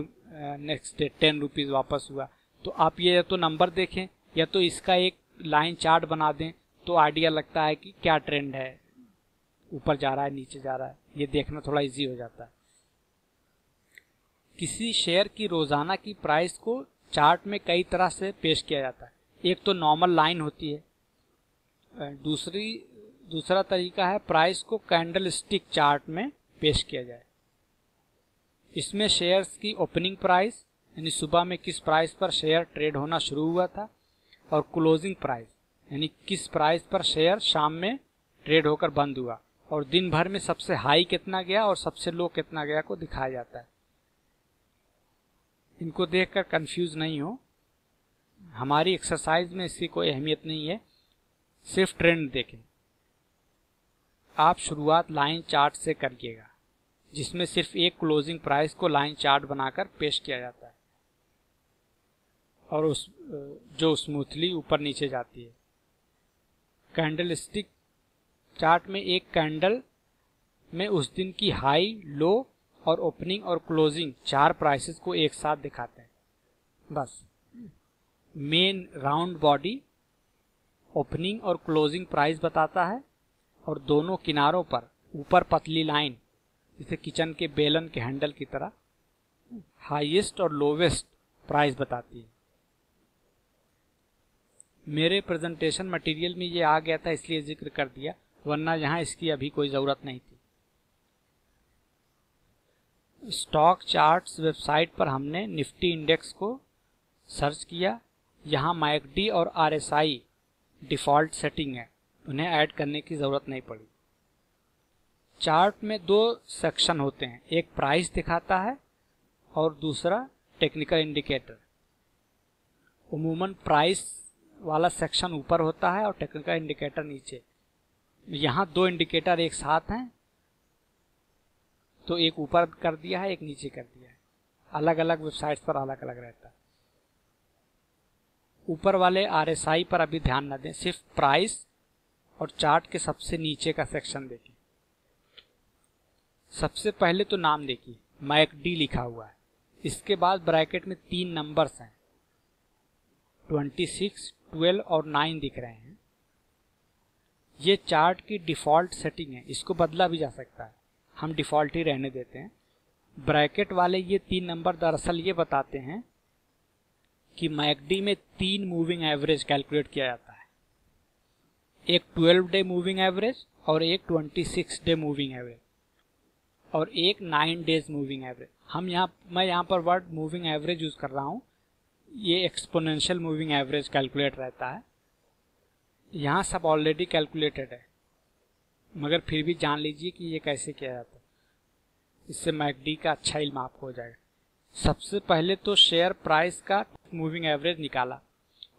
नेक्स्ट डे 10 रुपीज़ वापस हुआ। तो आप ये या तो नंबर देखें या तो इसका एक लाइन चार्ट बना दें तो आइडिया लगता है कि क्या ट्रेंड है, ऊपर जा रहा है नीचे जा रहा है, ये देखना थोड़ा इजी हो जाता है। किसी शेयर की रोजाना की प्राइस को चार्ट में कई तरह से पेश किया जाता है। एक तो नॉर्मल लाइन होती है, दूसरा तरीका है प्राइस को कैंडल स्टिक चार्ट में पेश किया जाए। इसमें शेयर्स की ओपनिंग प्राइस यानी सुबह में किस प्राइस पर शेयर ट्रेड होना शुरू हुआ था और क्लोजिंग प्राइस यानी किस प्राइस पर शेयर शाम में ट्रेड होकर बंद हुआ और दिन भर में सबसे हाई कितना गया और सबसे लो कितना गया को दिखाया जाता है। इनको देखकर कंफ्यूज नहीं हो, हमारी एक्सरसाइज में इसकी कोई अहमियत नहीं है, सिर्फ ट्रेंड देखें। आप शुरुआत लाइन चार्ट से करिएगा जिसमें सिर्फ एक क्लोजिंग प्राइस को लाइन चार्ट बनाकर पेश किया जाता है और जो स्मूथली ऊपर नीचे जाती है। कैंडलस्टिक चार्ट में एक कैंडल में उस दिन की हाई, लो और ओपनिंग और क्लोजिंग 4 प्राइसेस को एक साथ दिखाते हैं। बस मेन राउंड बॉडी ओपनिंग और क्लोजिंग प्राइस बताता है और दोनों किनारों पर ऊपर पतली लाइन जैसे किचन के बेलन के हैंडल की तरह हाईएस्ट और लोवेस्ट प्राइस बताती है। मेरे प्रेजेंटेशन मटेरियल में ये आ गया था इसलिए जिक्र कर दिया, वरना यहाँ इसकी अभी कोई ज़रूरत नहीं थी। स्टॉक चार्ट्स वेबसाइट पर हमने निफ्टी इंडेक्स को सर्च किया। यहाँ मैकडी और आरएसआई डिफ़ॉल्ट सेटिंग है, उन्हें ऐड करने की ज़रूरत नहीं पड़ी। चार्ट में 2 सेक्शन होते हैं, एक प्राइस दिखाता है और दूसरा टेक्निकल इंडिकेटर। उमूमन प्राइस वाला सेक्शन ऊपर होता है और टेक्निकल इंडिकेटर नीचे। यहाँ 2 इंडिकेटर एक साथ हैं, तो एक ऊपर कर दिया है, एक नीचे कर दिया है। अलग अलग वेबसाइट्स पर अलग अलग रहता है। ऊपर वाले आरएसआई पर अभी ध्यान न दें, सिर्फ प्राइस और चार्ट के सबसे नीचे का सेक्शन देखिए। सबसे पहले तो नाम देखिए, मैकडी लिखा हुआ है। इसके बाद ब्रैकेट में 3 नंबर्स हैं, 26, 12 और 9 दिख रहे हैं। ये चार्ट की डिफ़ॉल्ट सेटिंग है, इसको बदला भी जा सकता है, हम डिफ़ॉल्ट ही रहने देते हैं। ब्रैकेट वाले ये 3 नंबर दरअसल ये बताते हैं कि मैकडी में 3 मूविंग एवरेज कैलकुलेट किया जाता है, एक 12 डे मूविंग एवरेज और एक 26 डे मूविंग एवरेज और एक 9 डेज मूविंग एवरेज। मैं यहाँ पर वर्ड मूविंग एवरेज यूज कर रहा हूँ, ये एक्सपोनेंशियल मूविंग एवरेज कैलकुलेट रहता है। यहाँ सब ऑलरेडी कैलकुलेटेड है, मगर फिर भी जान लीजिए कि ये कैसे किया जाता है, इससे मैकडी का अच्छा इल्म आपको हो जाएगा। सबसे पहले तो शेयर प्राइस का मूविंग एवरेज निकाला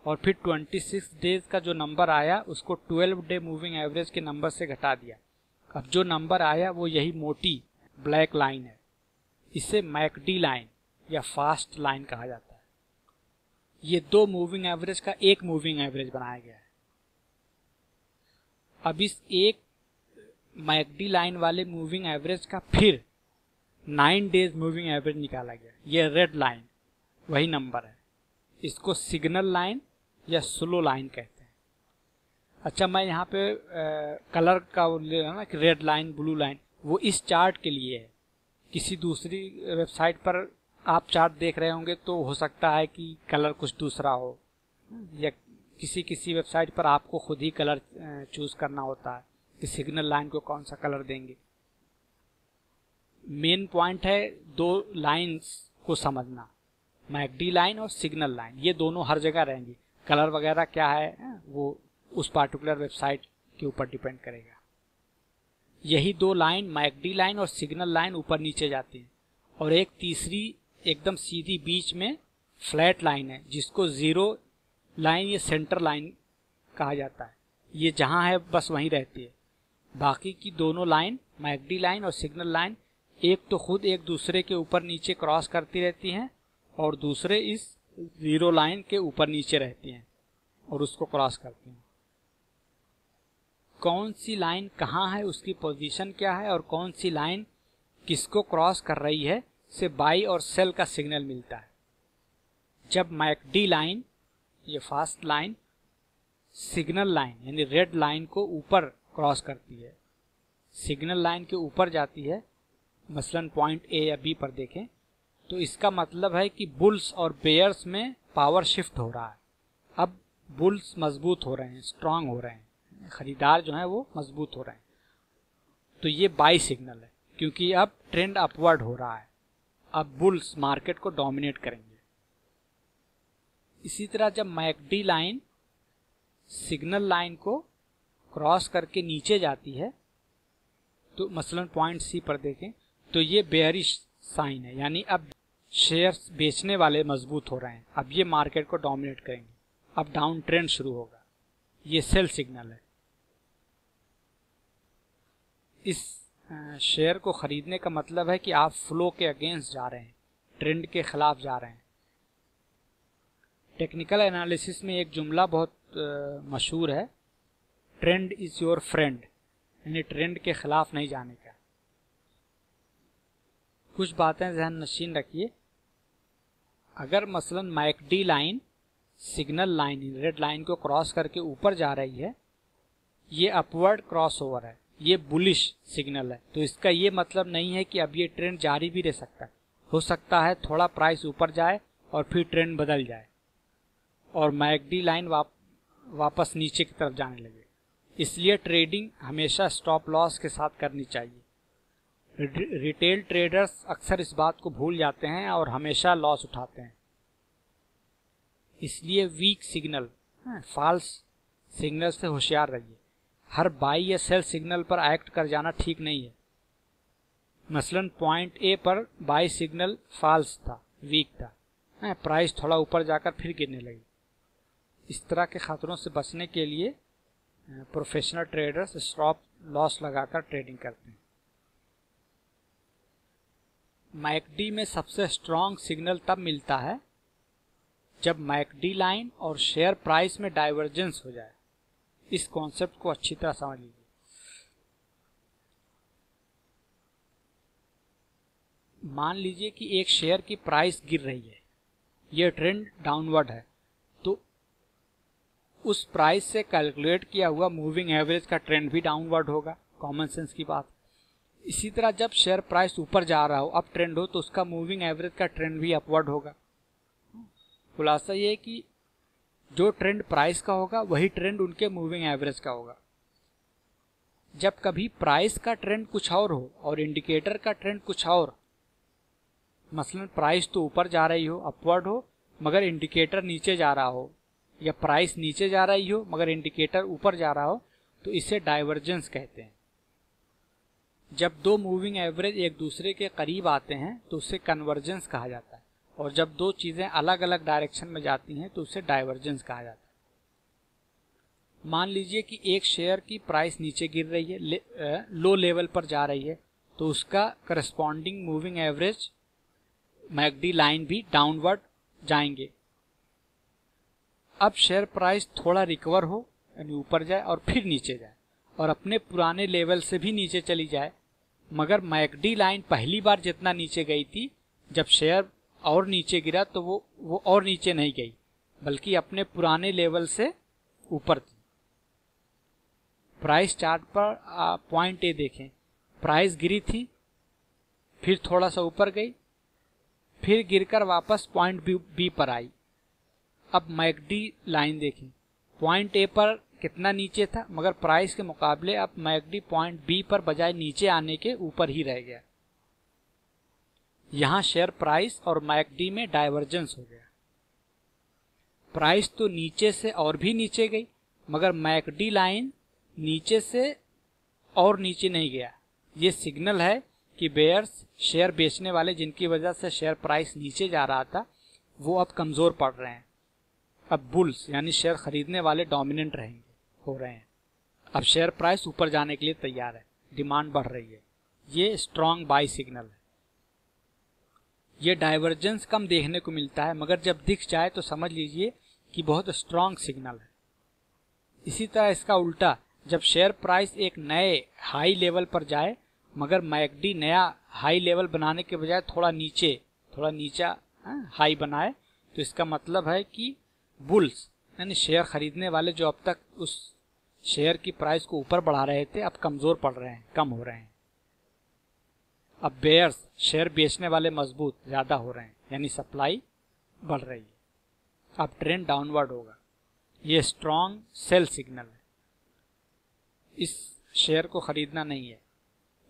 और फिर 26 डेज का जो नंबर आया उसको 12 डे मूविंग एवरेज के नंबर से घटा दिया। अब जो नंबर आया वो यही मोटी ब्लैक लाइन है, इसे मैकडी लाइन या फास्ट लाइन कहा जाता है। ये 2 मूविंग एवरेज का एक मूविंग एवरेज बनाया गया है। अब इस एक मैकडी लाइन वाले मूविंग एवरेज का फिर 9 डेज मूविंग एवरेज निकाला गया। ये रेड लाइन वही नंबर है, इसको सिग्नल लाइन या स्लो लाइन कहते हैं। अच्छा, मैं यहाँ पे कलर का ले रहा ना कि रेड लाइन, ब्लू लाइन, वो इस चार्ट के लिए है। किसी दूसरी वेबसाइट पर आप चार्ट देख रहे होंगे तो हो सकता है कि कलर कुछ दूसरा हो, या किसी वेबसाइट पर आपको खुद ही कलर चूज करना होता है कि सिग्नल लाइन को कौन सा कलर देंगे। मेन पॉइंट है 2 लाइंस को समझना, मैकडी लाइन और सिग्नल लाइन, ये दोनों हर जगह रहेंगी। कलर वगैरह क्या है वो उस पार्टिकुलर वेबसाइट के ऊपर डिपेंड करेगा। यही 2 लाइन मैकडी लाइन और सिग्नल लाइन ऊपर नीचे जाती है और एक तीसरी एकदम सीधी बीच में फ्लैट लाइन है जिसको जीरो लाइन या सेंटर लाइन कहा जाता है। ये जहाँ है बस वहीं रहती है। बाकी की दोनों लाइन मैकडी लाइन और सिग्नल लाइन एक तो खुद एक दूसरे के ऊपर नीचे क्रॉस करती रहती हैं और दूसरे इस जीरो लाइन के ऊपर नीचे रहती हैं और उसको क्रॉस करती हैं। कौन सी लाइन कहाँ है, उसकी पोजीशन क्या है और कौन सी लाइन किसको क्रॉस कर रही है से बाई और सेल का सिग्नल मिलता है। जब मैकडी लाइन ये फास्ट लाइन सिग्नल लाइन यानी रेड लाइन को ऊपर क्रॉस करती है, सिग्नल लाइन के ऊपर जाती है, मसलन पॉइंट ए या बी पर देखें, तो इसका मतलब है कि बुल्स और बेयर्स में पावर शिफ्ट हो रहा है। अब बुल्स मजबूत हो रहे हैं, स्ट्रांग हो रहे हैं, खरीदार जो है वो मजबूत हो रहे हैं, तो ये बाई सिग्नल है क्योंकि अब ट्रेंड अपवर्ड हो रहा है। अब बुल्स मार्केट को डोमिनेट करेंगे। इसी तरह जब मैकडी लाइन सिग्नल लाइन को क्रॉस करके नीचे जाती है, तो मसलन पॉइंट सी पर देखें तो ये बेयरिश साइन है, यानी अब शेयर्स बेचने वाले मजबूत हो रहे हैं, अब ये मार्केट को डोमिनेट करेंगे, अब डाउन ट्रेंड शुरू होगा। ये सेल सिग्नल है। इस शेयर को खरीदने का मतलब है कि आप फ्लो के अगेंस्ट जा रहे हैं, ट्रेंड के खिलाफ जा रहे हैं। टेक्निकल एनालिसिस में एक जुमला बहुत मशहूर है, ट्रेंड इज योर फ्रेंड, यानी ट्रेंड के खिलाफ नहीं जाने का। कुछ बातें ध्यान नशीन रखिए। अगर मसलन McD line signal line red line को क्रॉस करके ऊपर जा रही है, ये अपवर्ड क्रॉस ओवर है, ये बुलिश सिग्नल है, तो इसका ये मतलब नहीं है कि अब ये ट्रेंड जारी भी रह सकता है। हो सकता है थोड़ा प्राइस ऊपर जाए और फिर ट्रेंड बदल जाए और मैकडी लाइन वापस नीचे की तरफ जाने लगे। इसलिए ट्रेडिंग हमेशा स्टॉप लॉस के साथ करनी चाहिए। रिटेल ट्रेडर्स अक्सर इस बात को भूल जाते हैं और हमेशा लॉस उठाते हैं। इसलिए वीक सिग्नल, फॉल्स सिग्नल से होशियार रहिए। हर बाई या सेल सिग्नल पर एक्ट कर जाना ठीक नहीं है। मसलन पॉइंट ए पर बाई सिग्नल फॉल्स था, वीक था, प्राइस थोड़ा ऊपर जाकर फिर गिरने लगी। इस तरह के खतरों से बचने के लिए प्रोफेशनल ट्रेडर्स स्टॉप लॉस लगाकर ट्रेडिंग करते हैं। मैकडी में सबसे स्ट्रॉन्ग सिग्नल तब मिलता है जब मैकडी लाइन और शेयर प्राइस में डाइवर्जेंस हो जाए। इस कॉन्सेप्ट को अच्छी तरह समझ लीजिए। मान लीजिए कि एक शेयर की प्राइस गिर रही है, यह ट्रेंड डाउनवर्ड है, तो उस प्राइस से कैलकुलेट किया हुआ मूविंग एवरेज का ट्रेंड भी डाउनवर्ड होगा। कॉमन सेंस की बात। इसी तरह जब शेयर प्राइस ऊपर जा रहा हो, अप ट्रेंड हो, तो उसका मूविंग एवरेज का ट्रेंड भी अपवर्ड होगा। खुलासा ये है कि जो ट्रेंड प्राइस का होगा वही ट्रेंड उनके मूविंग एवरेज का होगा। जब कभी प्राइस का ट्रेंड कुछ और हो और इंडिकेटर का ट्रेंड कुछ और, मसलन प्राइस तो ऊपर जा रही हो, अपवर्ड हो, मगर इंडिकेटर नीचे जा रहा हो, या प्राइस नीचे जा रही हो मगर इंडिकेटर ऊपर जा रहा हो, तो इसे डाइवर्जेंस कहते हैं। जब दो मूविंग एवरेज एक दूसरे के करीब आते हैं तो उसे कन्वर्जेंस कहा जाता है, और जब दो चीजें अलग अलग डायरेक्शन में जाती हैं तो उसे डाइवर्जेंस कहा जाता है। मान लीजिए कि एक शेयर की प्राइस नीचे गिर रही है, लो लेवल पर जा रही है, तो उसका corresponding moving average McD line भी डाउनवर्ड जाएंगे। अब शेयर प्राइस थोड़ा रिकवर हो, यानी ऊपर जाए और फिर नीचे जाए और अपने पुराने लेवल से भी नीचे चली जाए, मगर मैकडी लाइन पहली बार जितना नीचे गई थी, जब शेयर और नीचे गिरा तो वो और नीचे नहीं गई, बल्कि अपने पुराने लेवल से ऊपर थी। प्राइस चार्ट पर पॉइंट ए देखें, प्राइस गिरी थी, फिर थोड़ा सा ऊपर गई, फिर गिरकर वापस पॉइंट बी पर आई। अब मैकडी लाइन देखें, पॉइंट ए पर कितना नीचे था, मगर प्राइस के मुकाबले अब मैकडी पॉइंट बी पर बजाय नीचे आने के ऊपर ही रह गया। यहां शेयर प्राइस और मैकडी में डाइवर्जेंस हो गया। प्राइस तो नीचे से और भी नीचे गई, मगर मैकडी लाइन नीचे से और नीचे नहीं गया। ये सिग्नल है कि बेयर्स, शेयर बेचने वाले जिनकी वजह से शेयर प्राइस नीचे जा रहा था, वो अब कमजोर पड़ रहे हैं। अब बुल्स यानी शेयर खरीदने वाले डोमिनेंट हो रहे हैं। अब शेयर प्राइस ऊपर जाने के लिए तैयार है, डिमांड बढ़ रही है। ये स्ट्रॉन्ग बाई सिग्नल है। ये डाइवर्जेंस कम देखने को मिलता है, मगर जब दिख जाए तो समझ लीजिए कि बहुत स्ट्रॉन्ग सिग्नल है। इसी तरह इसका उल्टा, जब शेयर प्राइस एक नए हाई लेवल पर जाए, मगर मैकडी नया हाई लेवल बनाने के बजाय थोड़ा नीचा हाई बनाए, तो इसका मतलब है कि बुल्स यानी शेयर खरीदने वाले जो अब तक उस शेयर की प्राइस को ऊपर बढ़ा रहे थे, अब कमजोर पड़ रहे हैं, कम हो रहे हैं। अब बेयर्स, शेयर बेचने वाले मजबूत, ज्यादा हो रहे हैं, यानी सप्लाई बढ़ रही है। अब ट्रेंड डाउनवर्ड होगा। ये स्ट्रॉन्ग सेल सिग्नल है। इस शेयर को खरीदना नहीं है,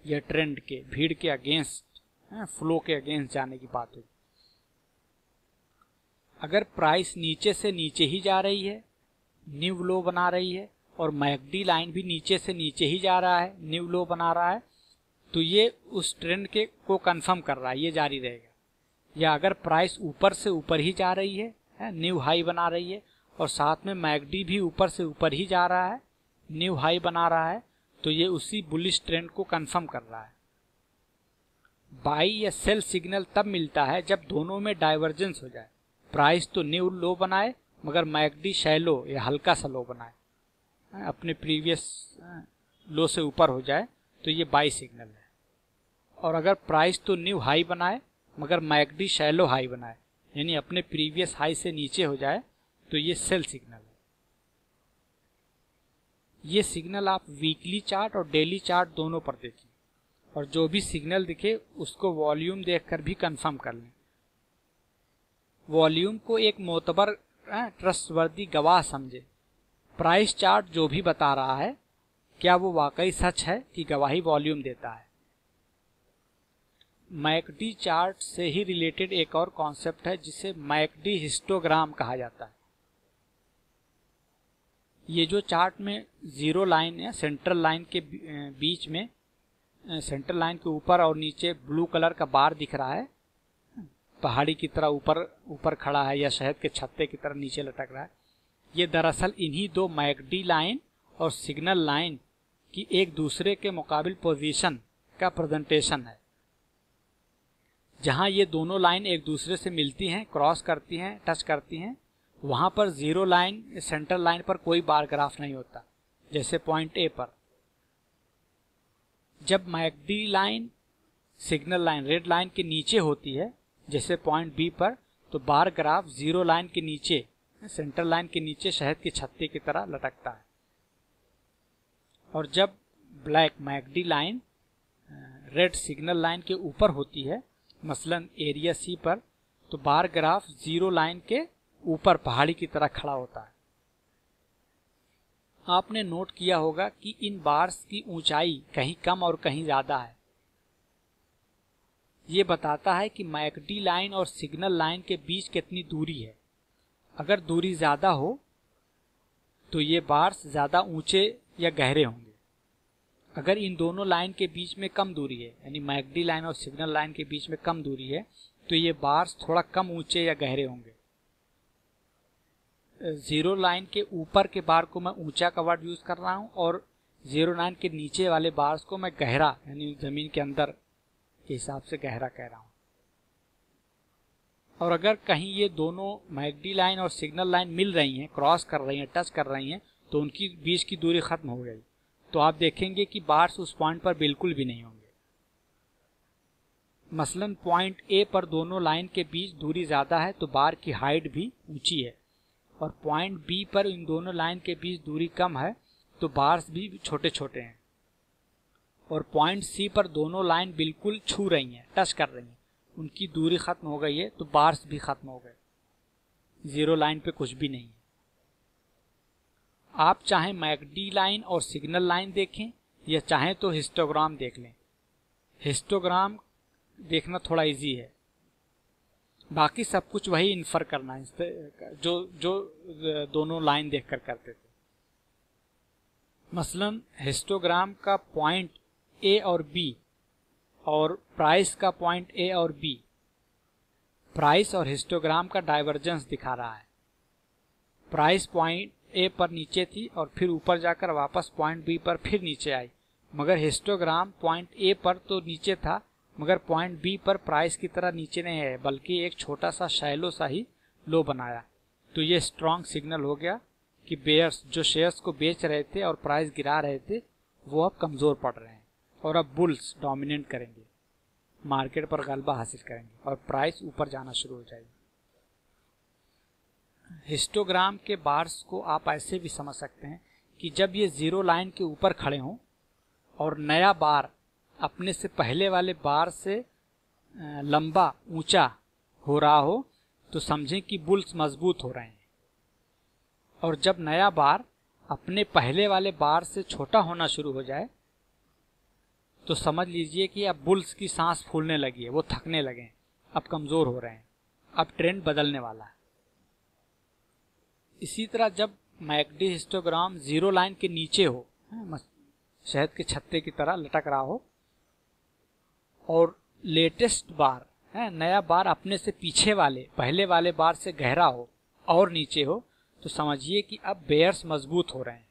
यह ट्रेंड के, भीड़ के अगेंस्ट, फ्लो के अगेंस्ट जाने की बात होगी। अगर प्राइस नीचे से नीचे ही जा रही है, न्यू लो बना रही है, और मैकडी लाइन भी नीचे से नीचे ही जा रहा है, न्यू लो बना रहा है, तो ये उस ट्रेंड को कंफर्म कर रहा है, ये जारी रहेगा। या अगर प्राइस ऊपर से ऊपर ही जा रही है, न्यू हाई बना रही है, और साथ में मैकडी भी ऊपर से ऊपर ही जा रहा है, न्यू हाई बना रहा है, तो ये उसी बुलिश ट्रेंड को कंफर्म कर रहा है। बाई या सेल सिग्नल तब मिलता है जब दोनों में डाइवर्जेंस हो जाए, प्राइस तो न्यू लो बनाए मगर मैकडी शैलो या हल्का सा लो बनाए, अपने प्रीवियस लो से ऊपर हो जाए तो ये बाई सिग्नल है। और अगर प्राइस तो न्यू हाई बनाए मगर मैकडी शैलो हाई बनाए, यानी अपने प्रीवियस हाई से नीचे हो जाए, तो ये सेल सिग्नल है। ये सिग्नल आप वीकली चार्ट और डेली चार्ट दोनों पर देखें और जो भी सिग्नल दिखे उसको वॉल्यूम देखकर भी कंफर्म कर लें। वॉल्यूम को एक मोतबर ट्रस्टवर्दी गवाह समझे। प्राइस चार्ट जो भी बता रहा है क्या वो वाकई सच है कि गवाही वॉल्यूम देता है। मैकडी चार्ट से ही रिलेटेड एक और कॉन्सेप्ट है जिसे मैकडी हिस्टोग्राम कहा जाता है। ये जो चार्ट में जीरो लाइन है सेंट्रल लाइन के बीच में, सेंट्रल लाइन के ऊपर और नीचे ब्लू कलर का बार दिख रहा है, पहाड़ी की तरह ऊपर खड़ा है या शहद के छत्ते की तरह नीचे लटक रहा है, ये दरअसल इन्हीं दो मैकडी लाइन और सिग्नल लाइन की एक दूसरे के मुकाबिल पोजीशन का प्रेजेंटेशन है। जहां ये दोनों लाइन एक दूसरे से मिलती हैं, क्रॉस करती हैं, टच करती हैं, वहां पर जीरो लाइन सेंट्रल लाइन पर कोई बार ग्राफ नहीं होता, जैसे पॉइंट ए पर। जब McD line signal line red line के नीचे होती है, जैसे पॉइंट बी पर, तो बार ग्राफ जीरो लाइन के नीचे सेंट्रल लाइन के नीचे शहद के छत्ते की तरह लटकता है। और जब black McD line red signal line के ऊपर होती है, मसलन एरिया सी पर, तो बार ग्राफ जीरो लाइन के ऊपर पहाड़ी की तरह खड़ा होता है। आपने नोट किया होगा कि इन बार्स की ऊंचाई कहीं कम और कहीं ज्यादा है। ये बताता है कि मैकडी लाइन और सिग्नल लाइन के बीच कितनी दूरी है। अगर दूरी ज्यादा हो तो ये बार्स ज्यादा ऊंचे या गहरे होंगे। अगर इन दोनों लाइन के बीच में कम दूरी है, यानी मैकडी लाइन और सिग्नल लाइन के बीच में कम दूरी है, तो ये बार्स थोड़ा कम ऊंचे या गहरे होंगे। जीरो लाइन के ऊपर के बार को मैं ऊंचा का वर्ड यूज कर रहा हूं और जीरो लाइन के नीचे वाले बार्स को मैं गहरा, यानी जमीन के अंदर के हिसाब से गहरा कह रहा हूं। और अगर कहीं ये दोनों मैकडी लाइन और सिग्नल लाइन मिल रही हैं, क्रॉस कर रही हैं, टच कर रही हैं, तो उनकी बीच की दूरी खत्म हो गई, तो आप देखेंगे कि बार्स उस पॉइंट पर बिल्कुल भी नहीं होंगे। मसलन पॉइंट ए पर दोनों लाइन के बीच दूरी ज्यादा है तो बार की हाइट भी ऊंची है, और पॉइंट बी पर इन दोनों लाइन के बीच दूरी कम है तो बार्स भी छोटे छोटे हैं। और पॉइंट सी पर दोनों लाइन बिल्कुल छू रही हैं, टच कर रही हैं, उनकी दूरी खत्म हो गई है तो बार्स भी खत्म हो गए, जीरो लाइन पे कुछ भी नहीं है। आप चाहे मैकडी लाइन और सिग्नल लाइन देखें या चाहें तो हिस्टोग्राम देख लें। हिस्टोग्राम देखना थोड़ा इजी है, बाकी सब कुछ वही इन्फर करना है जो दोनों लाइन देखकर करते थे। मसलन हिस्टोग्राम का पॉइंट ए और बी और प्राइस का पॉइंट ए और बी, प्राइस और हिस्टोग्राम का डाइवर्जेंस दिखा रहा है। प्राइस पॉइंट ए पर नीचे थी और फिर ऊपर जाकर वापस पॉइंट बी पर फिर नीचे आई, मगर हिस्टोग्राम पॉइंट ए पर तो नीचे था मगर पॉइंट बी पर प्राइस की तरह नीचे नहीं है, बल्कि एक छोटा सा शैलो सा ही लो बनाया। तो ये स्ट्रॉन्ग सिग्नल हो गया कि बेयर्स जो शेयर्स को बेच रहे थे और प्राइस गिरा रहे थे वो अब कमजोर पड़ रहे हैं और अब बुल्स डोमिनेट करेंगे, मार्केट पर गलबा हासिल करेंगे और प्राइस ऊपर जाना शुरू हो जाएगी। हिस्टोग्राम के बार्स को आप ऐसे भी समझ सकते हैं कि जब ये जीरो लाइन के ऊपर खड़े हों और नया बार अपने से पहले वाले बार से लंबा ऊंचा हो रहा हो तो समझें कि बुल्स मजबूत हो रहे हैं, और जब नया बार अपने पहले वाले बार से छोटा होना शुरू हो जाए तो समझ लीजिए कि अब बुल्स की सांस फूलने लगी है, वो थकने लगे हैं, अब कमजोर हो रहे हैं, अब ट्रेंड बदलने वाला है। इसी तरह जब मैकडी हिस्टोग्राम जीरो लाइन के नीचे हो, शहद के छत्ते की तरह लटक रहा हो, और लेटेस्ट बार नया बार अपने से पीछे वाले पहले वाले बार से गहरा हो और नीचे हो, तो समझिए कि अब बेयर्स मजबूत हो रहे हैं।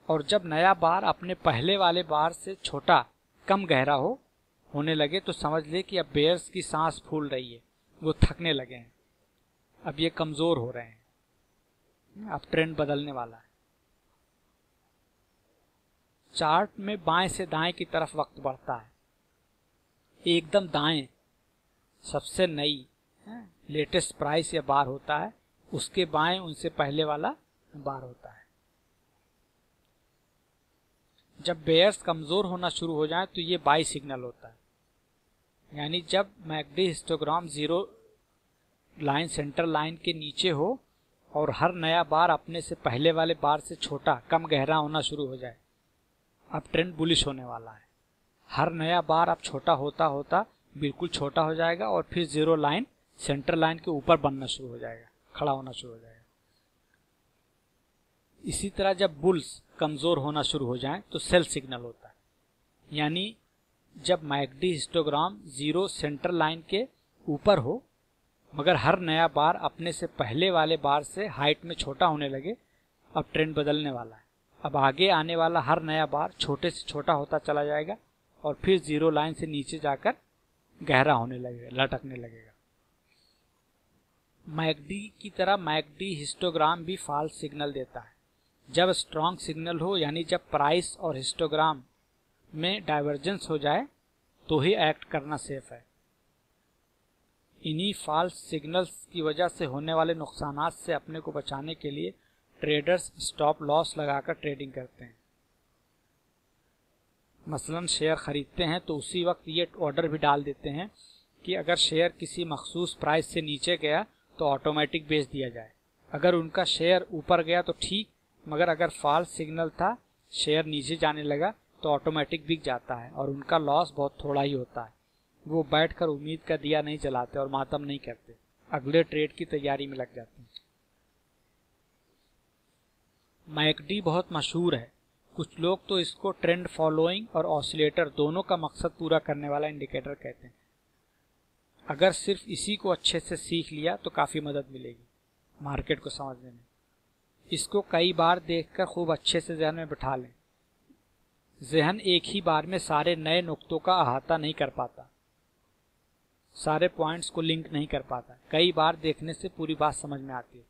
और जब नया बार अपने पहले वाले बार से छोटा कम गहरा होने लगे तो समझ ले कि अब बेयर्स की सांस फूल रही है, वो थकने लगे हैं, अब ये कमज़ोर हो रहे हैं, अब ट्रेंड बदलने वाला है। चार्ट में बाएं से दाएं की तरफ वक्त बढ़ता है, एकदम दाएं सबसे नई लेटेस्ट प्राइस या बार होता है, उसके बाएं उनसे पहले वाला बार होता है। जब बेयर्स कमज़ोर होना शुरू हो जाए तो ये बाई सिग्नल होता है, यानी जब McD histogram zero line centre line के नीचे हो और हर नया बार अपने से पहले वाले बार से छोटा कम गहरा होना शुरू हो जाए, अब ट्रेंड बुलिश होने वाला है। हर नया बार अब छोटा होता होता बिल्कुल छोटा हो जाएगा और फिर जीरो लाइन सेंटर लाइन के ऊपर बनना शुरू हो जाएगा, खड़ा होना शुरू हो जाएगा। इसी तरह जब बुल्स कमज़ोर होना शुरू हो जाए तो सेल सिग्नल होता है, यानी जब McD histogram zero centre line के ऊपर हो मगर हर नया बार अपने से पहले वाले बार से हाइट में छोटा होने लगे, अब ट्रेंड बदलने वाला है। अब आगे आने वाला हर नया बार छोटे से छोटा होता चला जाएगा और फिर जीरो लाइन से नीचे जाकर गहरा होने लगेगा, लटकने लगेगा। मैकडी की तरह मैकडी हिस्टोग्राम भी फॉल्स सिग्नल देता है। जब स्ट्रॉन्ग सिग्नल हो, यानी जब प्राइस और हिस्टोग्राम में डाइवर्जेंस हो जाए तो ही एक्ट करना सेफ है। इन्हीं फॉल्स सिग्नल्स की वजह से होने वाले नुकसानात से अपने को बचाने के लिए ट्रेडर्स स्टॉप लॉस लगाकर ट्रेडिंग करते हैं। मसलन शेयर खरीदते हैं तो उसी वक्त ये ऑर्डर भी डाल देते हैं कि अगर शेयर किसी मखसूस प्राइस से नीचे गया तो ऑटोमेटिक बेच दिया जाए। अगर उनका शेयर ऊपर गया तो ठीक, मगर अगर फॉल्स सिग्नल था, शेयर नीचे जाने लगा तो ऑटोमेटिक बिक जाता है और उनका लॉस बहुत थोड़ा ही होता है। वो बैठकर उम्मीद का दिया नहीं जलाते और मातम नहीं करते, अगले ट्रेड की तैयारी में लग जाते हैं। मैकडी बहुत मशहूर है, कुछ लोग तो इसको ट्रेंड फॉलोइंग और ऑसिलेटर दोनों का मकसद पूरा करने वाला इंडिकेटर कहते हैं। अगर सिर्फ इसी को अच्छे से सीख लिया तो काफ़ी मदद मिलेगी मार्केट को समझने में। इसको कई बार देखकर खूब अच्छे से ज़हन में बिठा लें। ज़हन एक ही बार में सारे नए नुक्तों का अहाता नहीं कर पाता, सारे पॉइंट्स को लिंक नहीं कर पाता। कई बार देखने से पूरी बात समझ में आती है।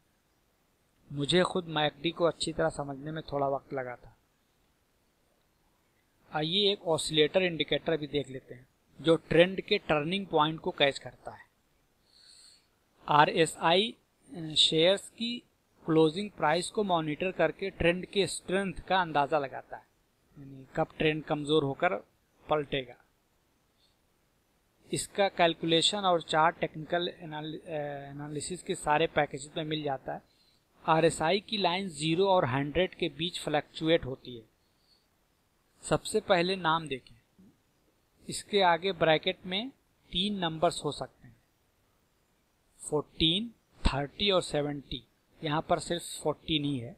मुझे खुद मैकडी को अच्छी तरह समझने में थोड़ा वक्त लगा था। आइए एक ऑसिलेटर इंडिकेटर भी देख लेते हैं जो ट्रेंड के टर्निंग पॉइंट को कैच करता है। RSI शेयर्स की क्लोजिंग प्राइस को मॉनिटर करके ट्रेंड के स्ट्रेंथ का अंदाज़ा लगाता है, यानी कब ट्रेंड कमज़ोर होकर पलटेगा। इसका कैलकुलेशन और चार्ट टेक्निकल एनालिसिस के सारे पैकेज में मिल जाता है। RSI की लाइन 0 और 100 के बीच फ्लक्चुएट होती है। सबसे पहले नाम देखें, इसके आगे ब्रैकेट में 3 नंबर्स हो सकते हैं, 14, 30 और 70। यहाँ पर सिर्फ 14 ही है।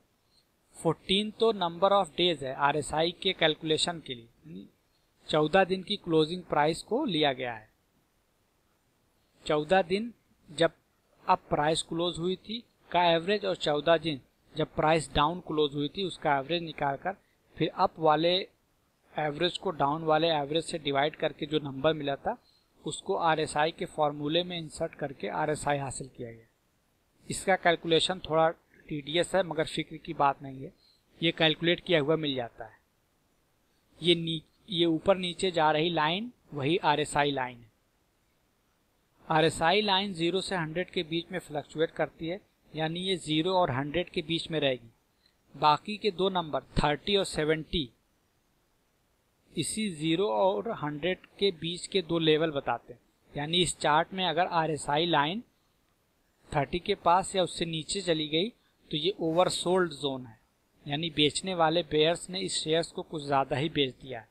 14 तो नंबर ऑफ डेज है RSI के कैलकुलेशन के लिए, 14 दिन की क्लोजिंग प्राइस को लिया गया है। 14 दिन जब अब प्राइस क्लोज हुई थी का एवरेज और 14 दिन जब प्राइस डाउन क्लोज हुई थी उसका एवरेज निकालकर फिर अप वाले एवरेज को डाउन वाले एवरेज से डिवाइड करके जो नंबर मिला था उसको RSI के फॉर्मूले में इंसर्ट करके RSI हासिल किया गया। इसका कैलकुलेशन थोड़ा टीडियस है मगर फिक्र की बात नहीं है, ये कैलकुलेट किया हुआ मिल जाता है। ये ऊपर नीचे जा रही लाइन वही RSI लाइन है। RSI लाइन 0 से 100 के बीच में फ्लक्चुएट करती है, यानी ये 0 और 100 के बीच में रहेगी। बाकी के दो नंबर 30 और 70 इसी 0 और 100 के बीच के दो लेवल बताते हैं। यानी इस चार्ट में अगर RSI लाइन 30 के पास या उससे नीचे चली गई तो ये ओवरसोल्ड जोन है, यानी बेचने वाले बेयर्स ने इस शेयर्स को कुछ ज़्यादा ही बेच दिया है,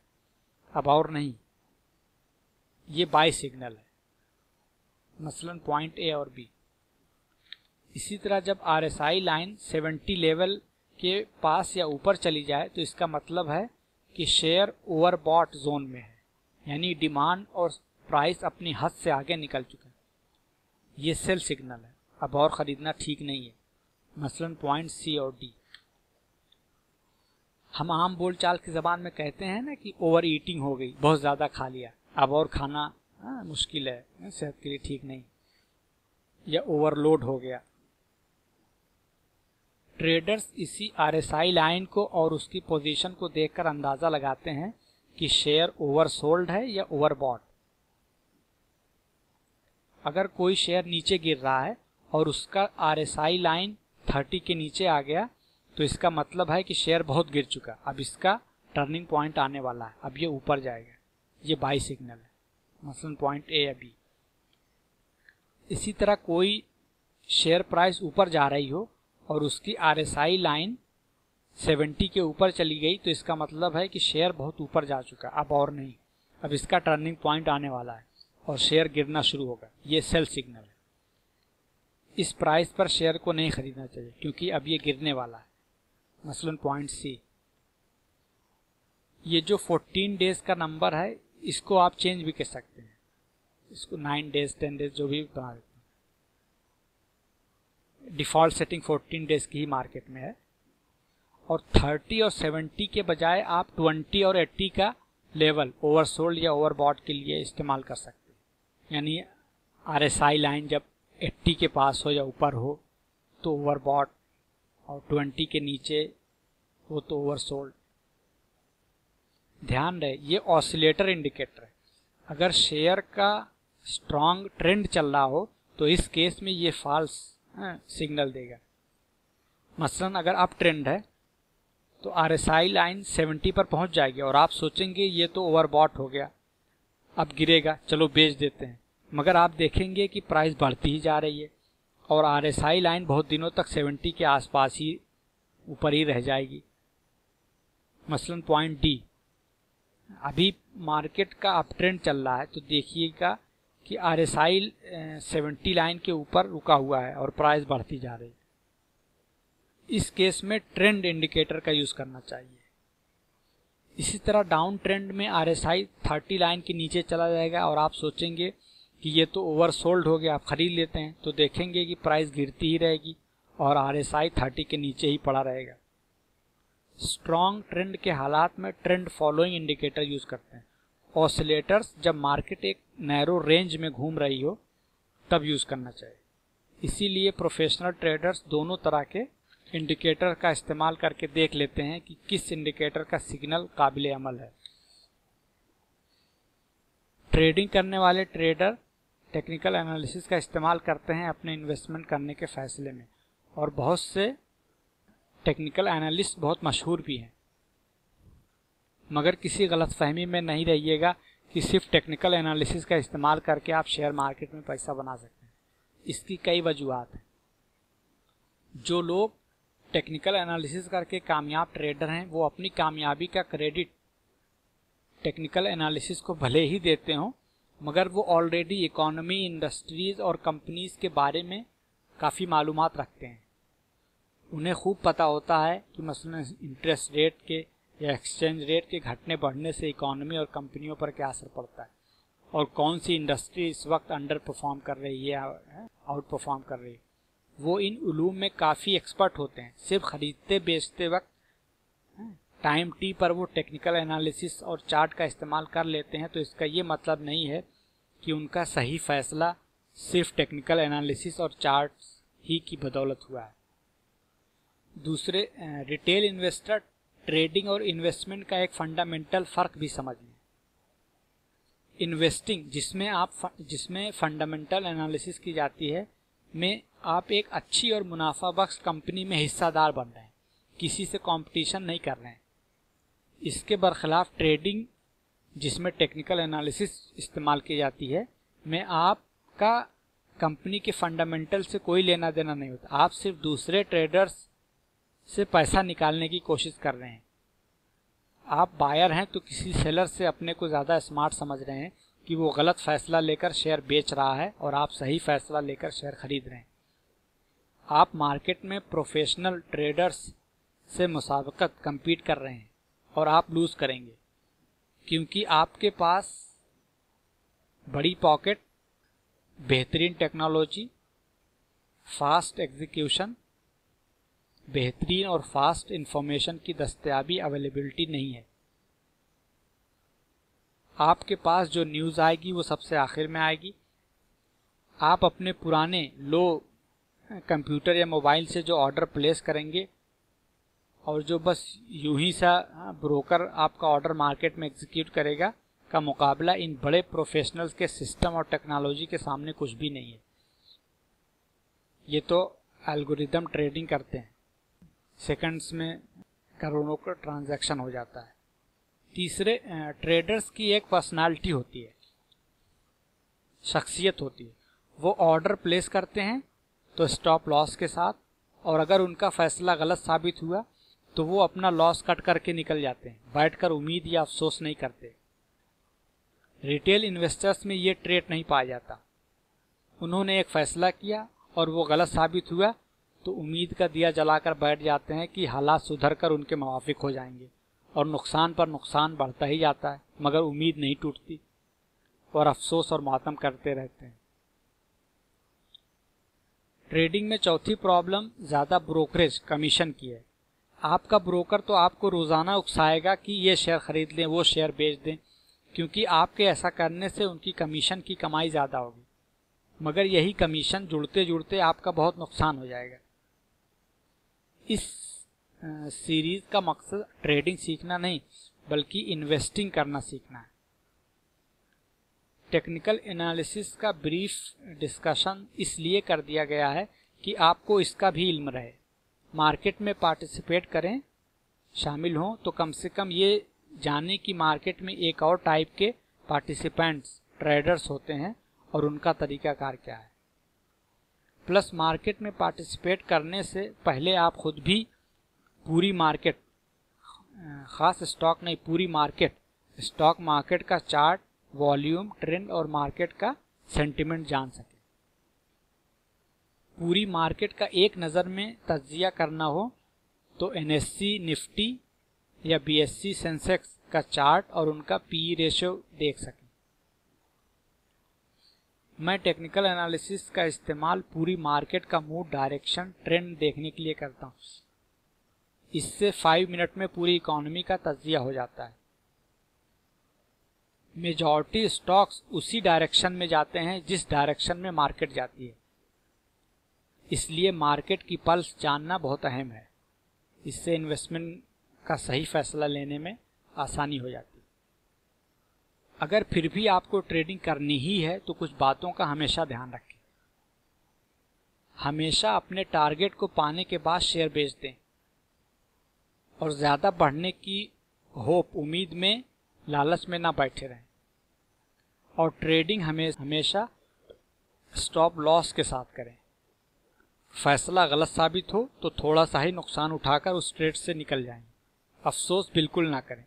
अब और नहीं। ये बाय सिग्नल है, मसलन पॉइंट A और B। इसी तरह जब RSI लाइन 70 लेवल के पास या ऊपर चली जाए तो इसका मतलब है कि शेयर ओवरबॉट जोन में है, यानी डिमांड और प्राइस अपनी हद से आगे निकल चुके हैं। ये सेल सिग्नल है, अब और ख़रीदना ठीक नहीं है, मसलन पॉइंट C और D। हम आम बोलचाल की ज़बान में कहते हैं ना कि ओवर ईटिंग हो गई, बहुत ज़्यादा खा लिया, अब और खाना मुश्किल है, सेहत के लिए ठीक नहीं। या ओवरलोड हो गया। ट्रेडर्स इसी RSI लाइन को और उसकी पोजीशन को देखकर अंदाजा लगाते हैं कि शेयर ओवरसोल्ड है या ओवरबॉट। अगर कोई शेयर नीचे गिर रहा है और उसका RSI लाइन 30 के नीचे आ गया तो इसका मतलब है कि शेयर बहुत गिर चुका, अब इसका टर्निंग पॉइंट आने वाला है, अब ये ऊपर जाएगा, ये बाई सिग्नल है, मसलन पॉइंट ए या बी। इसी तरह कोई शेयर प्राइस ऊपर जा रही हो और उसकी RSI लाइन 70 के ऊपर चली गई तो इसका मतलब है कि शेयर बहुत ऊपर जा चुका, अब और नहीं, अब इसका टर्निंग पॉइंट आने वाला है और शेयर गिरना शुरू होगा, ये सेल सिग्नल है। इस प्राइस पर शेयर को नहीं खरीदना चाहिए क्योंकि अब ये गिरने वाला है, मसलन पॉइंट सी। ये जो 14 डेज का नंबर है इसको आप चेंज भी कर सकते हैं, इसको 9 डेज 10 डेज जो भी बना देते हैं। डिफॉल्ट सेटिंग 14 डेज की ही मार्केट में है। और 30 और 70 के बजाय आप 20 और 80 का लेवल ओवरसोल्ड या ओवरबॉट के लिए इस्तेमाल कर सकते हैं। यानी RSI लाइन जब 80 के पास हो या ऊपर हो तो ओवरबॉट और 20 के नीचे हो तो ओवरसोल्ड। ध्यान रहे ये ऑसिलेटर इंडिकेटर है, अगर शेयर का स्ट्रॉन्ग ट्रेंड चल रहा हो तो इस केस में ये फॉल्स सिग्नल देगा। मसलन अगर अप ट्रेंड है तो RSI लाइन 70 पर पहुंच जाएगी और आप सोचेंगे ये तो ओवरबॉट हो गया, अब गिरेगा, चलो बेच देते हैं, मगर आप देखेंगे कि प्राइस बढ़ती ही जा रही है और RSI लाइन बहुत दिनों तक 70 के आसपास ही ऊपर ही रह जाएगी, मसलन पॉइंट डी। अभी मार्केट का अप ट्रेंड चल रहा है तो देखिएगा कि RSI 70 लाइन के ऊपर रुका हुआ है और प्राइस बढ़ती जा रही है। इस केस में ट्रेंड इंडिकेटर का यूज करना चाहिए। इसी तरह डाउन ट्रेंड में RSI 30 लाइन के नीचे चला जाएगा और आप सोचेंगे कि ये तो ओवरसोल्ड हो गया, आप खरीद लेते हैं, तो देखेंगे कि प्राइस गिरती ही रहेगी और RSI 30 के नीचे ही पड़ा रहेगा। स्ट्रॉन्ग ट्रेंड के हालात में ट्रेंड फॉलोइंग इंडिकेटर यूज करते हैं। ऑसिलेटर्स जब मार्केट एक नैरो रेंज में घूम रही हो तब यूज करना चाहिए। इसीलिए प्रोफेशनल ट्रेडर्स दोनों तरह के इंडिकेटर का इस्तेमाल करके देख लेते हैं कि किस इंडिकेटर का सिग्नल काबिल अमल है। ट्रेडिंग करने वाले ट्रेडर टेक्निकल एनालिसिस का इस्तेमाल करते हैं अपने इन्वेस्टमेंट करने के फैसले में, और बहुत से टेक्निकल एनालिस्ट बहुत मशहूर भी हैं। मगर किसी गलतफहमी में नहीं रहिएगा कि सिर्फ टेक्निकल एनालिसिस का इस्तेमाल करके आप शेयर मार्केट में पैसा बना सकते हैं। इसकी कई वजूहात हैं। जो लोग टेक्निकल एनालिसिस करके कामयाब ट्रेडर हैं वो अपनी कामयाबी का क्रेडिट टेक्निकल एनालिसिस को भले ही देते हों, मगर वो ऑलरेडी इकोनॉमी, इंडस्ट्रीज और कंपनीज के बारे में काफ़ी मालूमात रखते हैं। उन्हें खूब पता होता है कि मसलन इंटरेस्ट रेट के या एक्सचेंज रेट के घटने बढ़ने से इकोनॉमी और कंपनियों पर क्या असर पड़ता है और कौन सी इंडस्ट्री इस वक्त अंडर परफॉर्म कर रही है, आउट परफॉर्म कर रही है। वो इन उलूम में काफ़ी एक्सपर्ट होते हैं। सिर्फ खरीदते बेचते वक्त टाइम टी पर वो टेक्निकल एनालिसिस और चार्ट का इस्तेमाल कर लेते हैं, तो इसका ये मतलब नहीं है कि उनका सही फैसला सिर्फ टेक्निकल एनालिसिस और चार्ट ही की बदौलत हुआ है। दूसरे, रिटेल इन्वेस्टर ट्रेडिंग और इन्वेस्टमेंट का एक फंडामेंटल फ़र्क भी समझ लें। इन्वेस्टिंग जिसमें फंडामेंटल एनालिसिस की जाती है में आप एक अच्छी और मुनाफाबख्श कंपनी में हिस्सादार बन रहे हैं, किसी से कंपटीशन नहीं कर रहे हैं। इसके बरखिलाफ ट्रेडिंग जिसमें टेक्निकल एनालिसिस इस्तेमाल की जाती है में आपका कंपनी के फंडामेंटल से कोई लेना देना नहीं होता। आप सिर्फ दूसरे ट्रेडर्स से पैसा निकालने की कोशिश कर रहे हैं। आप बायर हैं तो किसी सेलर से अपने को ज़्यादा स्मार्ट समझ रहे हैं कि वो गलत फैसला लेकर शेयर बेच रहा है और आप सही फैसला लेकर शेयर खरीद रहे हैं। आप मार्केट में प्रोफेशनल ट्रेडर्स से मुसाबकत compete कर रहे हैं और आप लूज़ करेंगे, क्योंकि आपके पास बड़ी पॉकेट, बेहतरीन टेक्नोलॉजी, फास्ट एग्जीक्यूशन, बेहतरीन और फास्ट इंफॉर्मेशन की दस्तयाबी अवेलेबिलिटी नहीं है। आपके पास जो न्यूज़ आएगी वो सबसे आखिर में आएगी। आप अपने पुराने लो कंप्यूटर या मोबाइल से जो ऑर्डर प्लेस करेंगे और जो बस यूं ही सा ब्रोकर आपका ऑर्डर मार्केट में एग्जीक्यूट करेगा का मुकाबला इन बड़े प्रोफेशनल्स के सिस्टम और टेक्नोलॉजी के सामने कुछ भी नहीं है। ये तो एल्गोरिदम ट्रेडिंग करते हैं, सेकंड्स में करोड़ों का ट्रांजैक्शन हो जाता है। तीसरे, ट्रेडर्स की एक पर्सनालिटी होती है, शख्सियत होती है। वो ऑर्डर प्लेस करते हैं तो स्टॉप लॉस के साथ, और अगर उनका फैसला गलत साबित हुआ तो वो अपना लॉस कट करके निकल जाते हैं, बैठकर उम्मीद या अफसोस नहीं करते। रिटेल इन्वेस्टर्स में ये ट्रेट नहीं पाया जाता। उन्होंने एक फैसला किया और वो गलत साबित हुआ तो उम्मीद का दिया जलाकर बैठ जाते हैं कि हालात सुधर कर उनके मुवाफिक हो जाएंगे, और नुकसान पर नुकसान बढ़ता ही जाता है, मगर उम्मीद नहीं टूटती और अफसोस और मातम करते रहते हैं। ट्रेडिंग में चौथी प्रॉब्लम ज़्यादा ब्रोकरेज कमीशन की है। आपका ब्रोकर तो आपको रोज़ाना उकसाएगा कि ये शेयर खरीद लें, वो शेयर बेच दें, क्योंकि आपके ऐसा करने से उनकी कमीशन की कमाई ज़्यादा होगी, मगर यही कमीशन जुड़ते जुड़ते आपका बहुत नुकसान हो जाएगा। इस सीरीज का मकसद ट्रेडिंग सीखना नहीं बल्कि इन्वेस्टिंग करना सीखना है। टेक्निकल एनालिसिस का ब्रीफ डिस्कशन इसलिए कर दिया गया है कि आपको इसका भी इल्म रहे। मार्केट में पार्टिसिपेट करें, शामिल हों तो कम से कम ये जाने कि मार्केट में एक और टाइप के पार्टिसिपेंट्स ट्रेडर्स होते हैं और उनका तरीकाकार क्या है। प्लस मार्केट में पार्टिसिपेट करने से पहले आप खुद भी पूरी मार्केट, खास स्टॉक नहीं, पूरी मार्केट, स्टॉक मार्केट का चार्ट, वॉल्यूम, ट्रेंड और मार्केट का सेंटिमेंट जान सके। पूरी मार्केट का एक नज़र में तज्जिया करना हो तो एनएससी निफ्टी या बीएससी सेंसेक्स का चार्ट और उनका पीई रेशियो देख सकें। मैं टेक्निकल एनालिसिस का इस्तेमाल पूरी मार्केट का मूड, डायरेक्शन, ट्रेंड देखने के लिए करता हूँ। इससे 5 मिनट में पूरी इकोनॉमी का तज्जिया हो जाता है। मेजॉरिटी स्टॉक्स उसी डायरेक्शन में जाते हैं जिस डायरेक्शन में मार्केट जाती है, इसलिए मार्केट की पल्स जानना बहुत अहम है। इससे इन्वेस्टमेंट का सही फैसला लेने में आसानी हो जाती है। अगर फिर भी आपको ट्रेडिंग करनी ही है तो कुछ बातों का हमेशा ध्यान रखें। हमेशा अपने टारगेट को पाने के बाद शेयर बेच दें और ज़्यादा बढ़ने की होप, उम्मीद में, लालच में ना बैठे रहें। और ट्रेडिंग हमेशा स्टॉप लॉस के साथ करें। फैसला गलत साबित हो तो थोड़ा सा ही नुकसान उठाकर उस ट्रेड से निकल जाएं, अफसोस बिल्कुल ना करें।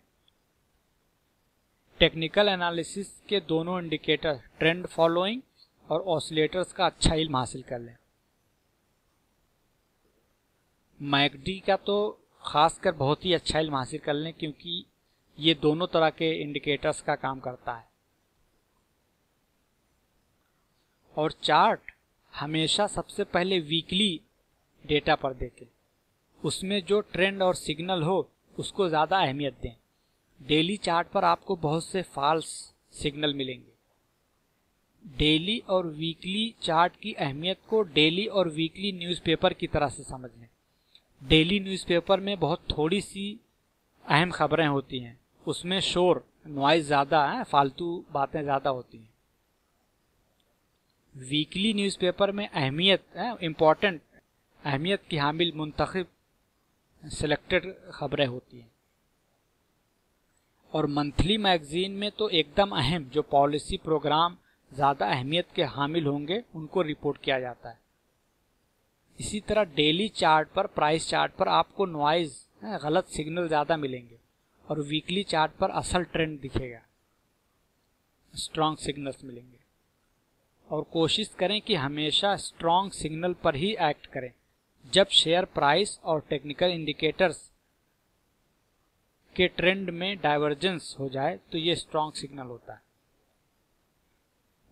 टेक्निकल एनालिसिस के दोनों इंडिकेटर, ट्रेंड फॉलोइंग और ऑसिलेटर्स का अच्छा इल्म हासिल कर लें। मैकडी का तो खासकर बहुत ही अच्छा इल्म हासिल कर लें, क्योंकि ये दोनों तरह के इंडिकेटर्स का काम करता है। और चार्ट हमेशा सबसे पहले वीकली डेटा पर देखें, उसमें जो ट्रेंड और सिग्नल हो उसको ज़्यादा अहमियत दें। डेली चार्ट पर आपको बहुत से फॉल्स सिग्नल मिलेंगे। डेली और वीकली चार्ट की अहमियत को डेली और वीकली न्यूज़पेपर की तरह से समझ लें। डेली न्यूज़पेपर में बहुत थोड़ी सी अहम खबरें होती हैं, उसमें शोर, नॉइज़ ज़्यादा है, फालतू बातें ज़्यादा होती हैं। वीकली न्यूज़पेपर में अहमियत, इम्पोर्टेंट, अहमियत की हामिल मुंतखब सिलेक्टेड खबरें होती हैं। और मंथली मैगजीन में तो एकदम अहम जो पॉलिसी प्रोग्राम ज़्यादा अहमियत के हामिल होंगे उनको रिपोर्ट किया जाता है। इसी तरह डेली चार्ट पर, प्राइस चार्ट पर आपको नॉइज़, गलत सिग्नल ज़्यादा मिलेंगे और वीकली चार्ट पर असल ट्रेंड दिखेगा, स्ट्रॉन्ग सिग्नल्स मिलेंगे। और कोशिश करें कि हमेशा स्ट्रॉन्ग सिग्नल पर ही एक्ट करें। जब शेयर प्राइस और टेक्निकल इंडिकेटर्स के ट्रेंड में डाइवर्जेंस हो जाए तो ये स्ट्रॉन्ग सिग्नल होता है।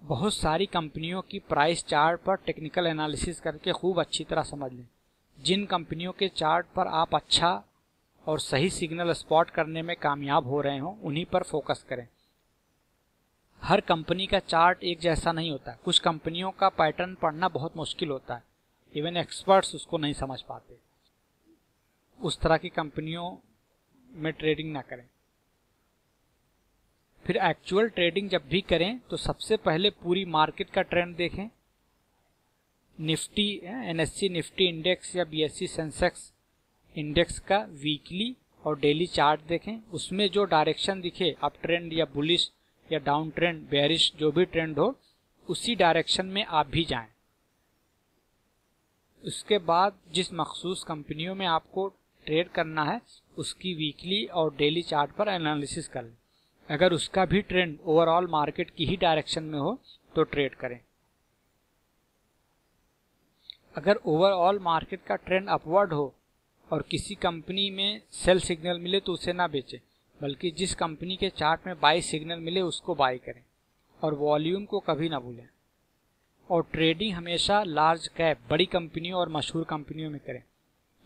बहुत सारी कंपनियों की प्राइस चार्ट पर टेक्निकल एनालिसिस करके खूब अच्छी तरह समझ लें। जिन कंपनियों के चार्ट पर आप अच्छा और सही सिग्नल स्पॉट करने में कामयाब हो रहे हों उन्हीं पर फोकस करें। हर कंपनी का चार्ट एक जैसा नहीं होता। कुछ कंपनियों का पैटर्न पढ़ना बहुत मुश्किल होता है, इवन एक्सपर्ट्स उसको नहीं समझ पाते। उस तरह की कंपनियों में ट्रेडिंग ना करें। फिर एक्चुअल ट्रेडिंग जब भी करें तो सबसे पहले पूरी मार्केट का ट्रेंड देखें। निफ्टी, एनएससी निफ्टी इंडेक्स या बीएसई सेंसेक्स इंडेक्स का वीकली और डेली चार्ट देखें। उसमें जो डायरेक्शन दिखे, अप ट्रेंड या बुलिश या डाउन ट्रेंड, बेयरिश, जो भी ट्रेंड हो, उसी डायरेक्शन में आप भी जाएं। उसके बाद जिस मखसूस कंपनियों में आपको ट्रेड करना है उसकी वीकली और डेली चार्ट पर एनालिसिस कर लें। अगर उसका भी ट्रेंड ओवरऑल मार्केट की ही डायरेक्शन में हो तो ट्रेड करें। अगर ओवरऑल मार्केट का ट्रेंड अपवर्ड हो और किसी कंपनी में सेल सिग्नल मिले तो उसे ना बेचें, बल्कि जिस कंपनी के चार्ट में बाई सिग्नल मिले उसको बाई करें और वॉल्यूम को कभी ना भूलें। और ट्रेडिंग हमेशा लार्ज कैप, बड़ी कंपनियों और मशहूर कंपनियों में करें।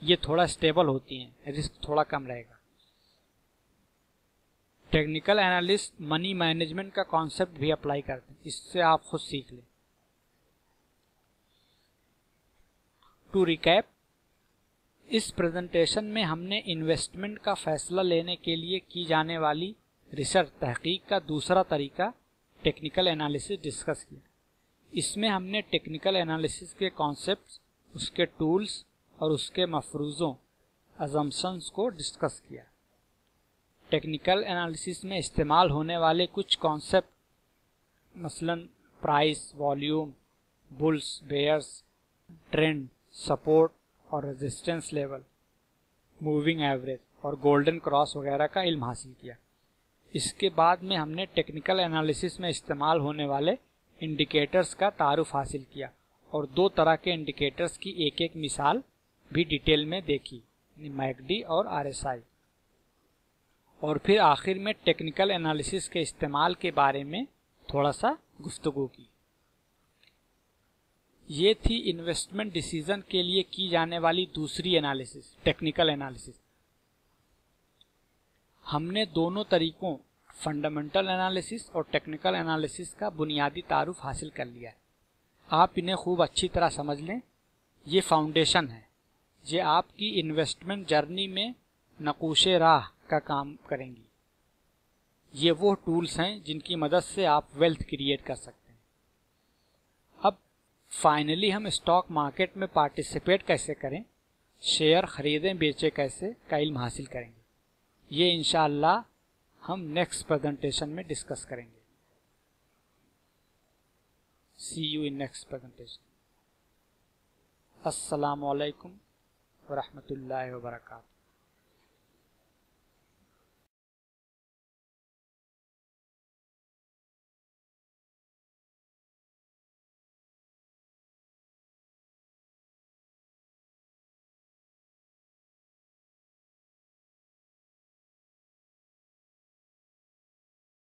ये थोड़ा स्टेबल होती हैं, रिस्क थोड़ा कम रहेगा। टेक्निकल एनालिस्ट मनी मैनेजमेंट का कॉन्सेप्ट भी अप्लाई करते हैं, इससे आप खुद सीख लें। टू रिकैप, इस प्रेजेंटेशन में हमने इन्वेस्टमेंट का फैसला लेने के लिए की जाने वाली रिसर्च तहकीक का दूसरा तरीका टेक्निकल एनालिसिस डिस्कस किया। इसमें हमने टेक्निकल एनालिसिस के कॉन्सेप्ट्स, उसके टूल्स और उसके मफरूज़ों, अजम्पशंस को डिस्कस किया। टेक्निकल एनालिसिस में इस्तेमाल होने वाले कुछ कॉन्सेप्ट मसलन price, volume, bulls, bears, trend, support और रेजिस्टेंस लेवल, मूविंग एवरेज और गोल्डन क्रॉस वगैरह का इल्म हासिल किया। इसके बाद में हमने टेक्निकल एनालिसिस में इस्तेमाल होने वाले इंडिकेटर्स का तारुफ हासिल किया और दो तरह के इंडिकेटर्स की एक एक मिसाल भी डिटेल में देखी, मैकडी और आरएसआई। और फिर आखिर में टेक्निकल एनालिसिस के इस्तेमाल के बारे में थोड़ा सा गुफ्तगू की। ये थी इन्वेस्टमेंट डिसीजन के लिए की जाने वाली दूसरी एनालिसिस, टेक्निकल एनालिसिस। हमने दोनों तरीकों, फंडामेंटल एनालिसिस और टेक्निकल एनालिसिस का बुनियादी तारुफ हासिल कर लिया है। आप इन्हें खूब अच्छी तरह समझ लें। ये फाउंडेशन है जो आपकी इन्वेस्टमेंट जर्नी में नक़ूशे राह का काम करेंगी। ये वो टूल्स हैं जिनकी मदद से आप वेल्थ क्रिएट कर सकते हैं। अब फाइनली हम स्टॉक मार्केट में पार्टिसिपेट कैसे करें, शेयर खरीदें बेचें कैसे का इल्म हासिल करेंगे। ये इंशाअल्लाह हम नेक्स्ट प्रेजेंटेशन में डिस्कस करेंगे। सी यू इन नेक्स्ट प्रेजेंटेशन। अस्सलामु अलैकुम व रहमतुल्लाहि व बरकातहू।